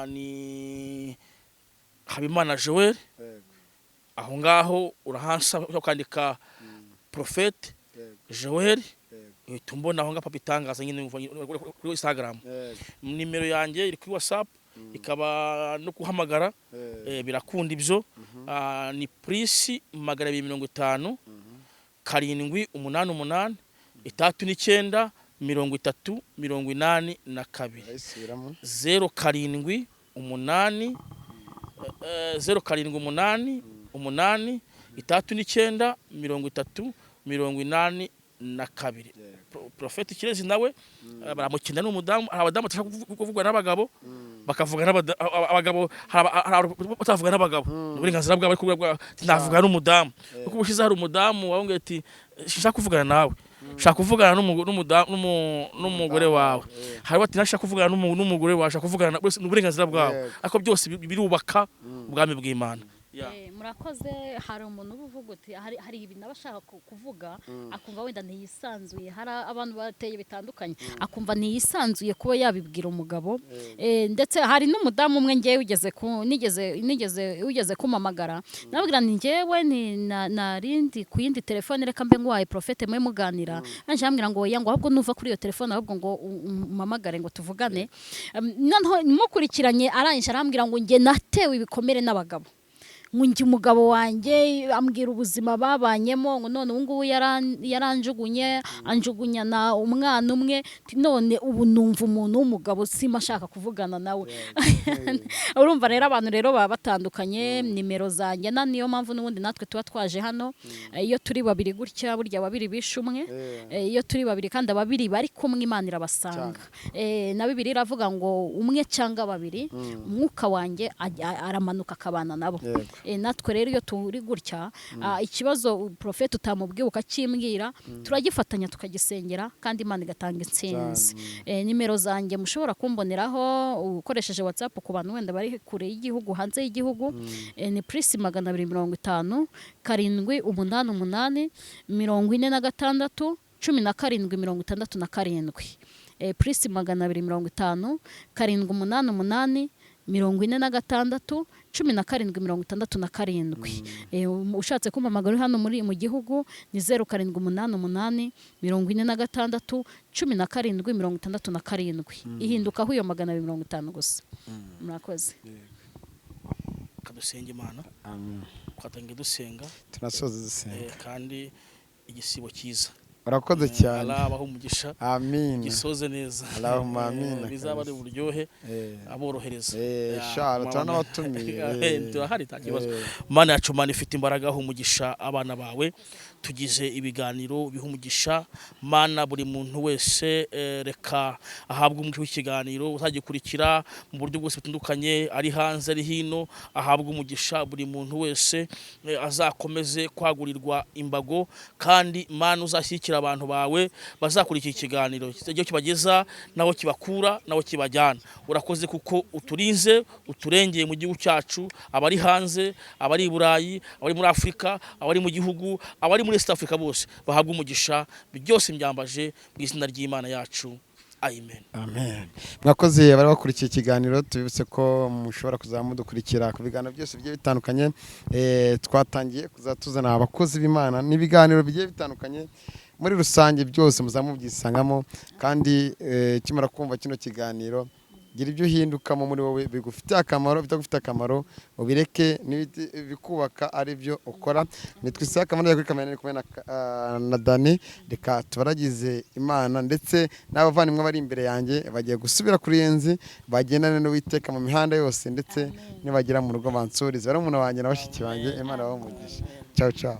ni Habimana Joel, aho ngaho urahansa ukandika Prophet Joel, tumbona aho nga Pabitangaza nyine kuri Instagram. Nimero yanjye iri kuri WhatsApp, ikaba no kuhamagara birakunda ibyo. Ni Prince 250 788 39 32 82 07 8 078 8 39 32 82. Prophet Kirezi nawe baramukina n'umudamu, abadamu batashaka kuvugwa n'abagabo, bakavuga n'abagabo, batavuga n'abagabo. Uburenganzira bwabo ariko navuga n'umudamu, kuko ubushize hari umudamu wabonye ati shaka kuvugana nawe, shaka kuvugana n'umugore wawe. Hari bati nashaka kuvugana n'umugore wawe, shaka kuvugana n'uburenganzira bwabo, ariko byose birubaka ubwami bw'Imana. murakoze. Hari umuntu uvuga uti hari ibintu aba ashaka kuvuga akumva wenda ntiyisanzuye. Hari abantu bateye bitandukanye akumva ntiyisanzuye kuba yabibwira umugabo. Ndetse hari n'umudamu umwe ngewe ugeze kumamagara nabwira ni ngewe narindi ku yindi telefone reka mbe ngwaye Prophete mwe muganira anje ambwira ngo oya ngo ahubwo nuva kuri iyo telefone ahubwo ngo umamagare ngo tuvugane. Noneho mukurikiranye arangije arambwira ngo nge natewe ibikomere n'abagabo ngungi umugabo wanjye ambwira ubuzima babanyemo ngo none ubu ngubu yaranjugunye anjugunyana umwana umwe none ubu numva umuntu w'umugabo sima ashaka kuvugana nawe. Urumva rero abantu rero baba batandukanye. Nimero zanjye niyo mpamvu n'ubundi natwe tuba twaje hano iyo turi babiri gutya burya babiri bishe umwe. Iyo turi babiri kandi ababiri bari kumwe Imana irabasanga. Na Bibiliya iravuga ngo umwe cyangwa babiri umwuka wanjye aramanuka akabana nabo. Natwe rero iyo turi gutya ikibazo Prophete utamubwiye ukakimbwira turagifatanya tukagisengera kandi Imana igatanga intsinzi. Nimero zanjye mushobora kumboneraho ukoresheje WhatsApp ku bantu wenda bari kure y'igihugu hanze y'igihugu ni +250 788 46 17 67 +250 788 46 17 67. Ushatse kumpamagara uri hano muri mu gihugu ni 0788 46 17 67. Ihindukaho iyo 250 gusa. Murakoze. Kadusenge Imana. Amen. Twatangiye dusenga tunasoza dusenga kandi igisibo cyiza. Urakoze cyane. Allah abaho umugisha. Amin. Gisoze neza. Allahumma amin. Bizaba ari uburyohe aborohereza. Shara tunabatumiye. Turahari takibazo. Mana yacu Mana ifite imbaraga aho umugisha abana bawe. Tugize ibiganiro bihumugisha Mana buri muntu wese reka ahabwa umugisha w'ikiganiro uzagikurikira mu buryo bwose butandukanye ari hanze ari hino ahabwa umugisha buri muntu wese azakomeze kwagurirwa imbago kandi Mana uzashyikira abantu bawe bazakurikira ikiganiro cyo kibageza naho kibakura naho kibajyana. Urakoze kuko uturinze uturengeye mu gihugu cyacu abari hanze abari i Burayi abari muri Afrika abari mu gihugu abari muri East Africa bose bahabwa umugisha byose mbyambaje mu izina ry'Imana yacu. Amen. Amen. Mwakoze bari bakurikiye ikiganiro tubibutse ko mushobora kuzamudukurikira ku biganiro byose bigiye bitandukanye. Twatangiye kuzatuzana abakozi b'Imana n'ibiganiro bigiye bitandukanye muri rusange byose muzamubyisangamo kandi kimara kumva kino kiganiro gira ibyo uhindukamo muri wowe bigufitiye akamaro bitagufitiye akamaro ubireke bikubaka ari byo ukora. Nitwise akamaro kuri kamera kumwe na Dani reka tubaragize Imana ndetse n'abavandimwe bari imbere yanjye bagiye gusubira kuri yenzi bagendane n'Uwiteka mu mihanda yose ndetse nibagera mu rugo bansurize bari umuntu wanjye na bashiki banjye Imana bamugisha. Ciao ciao.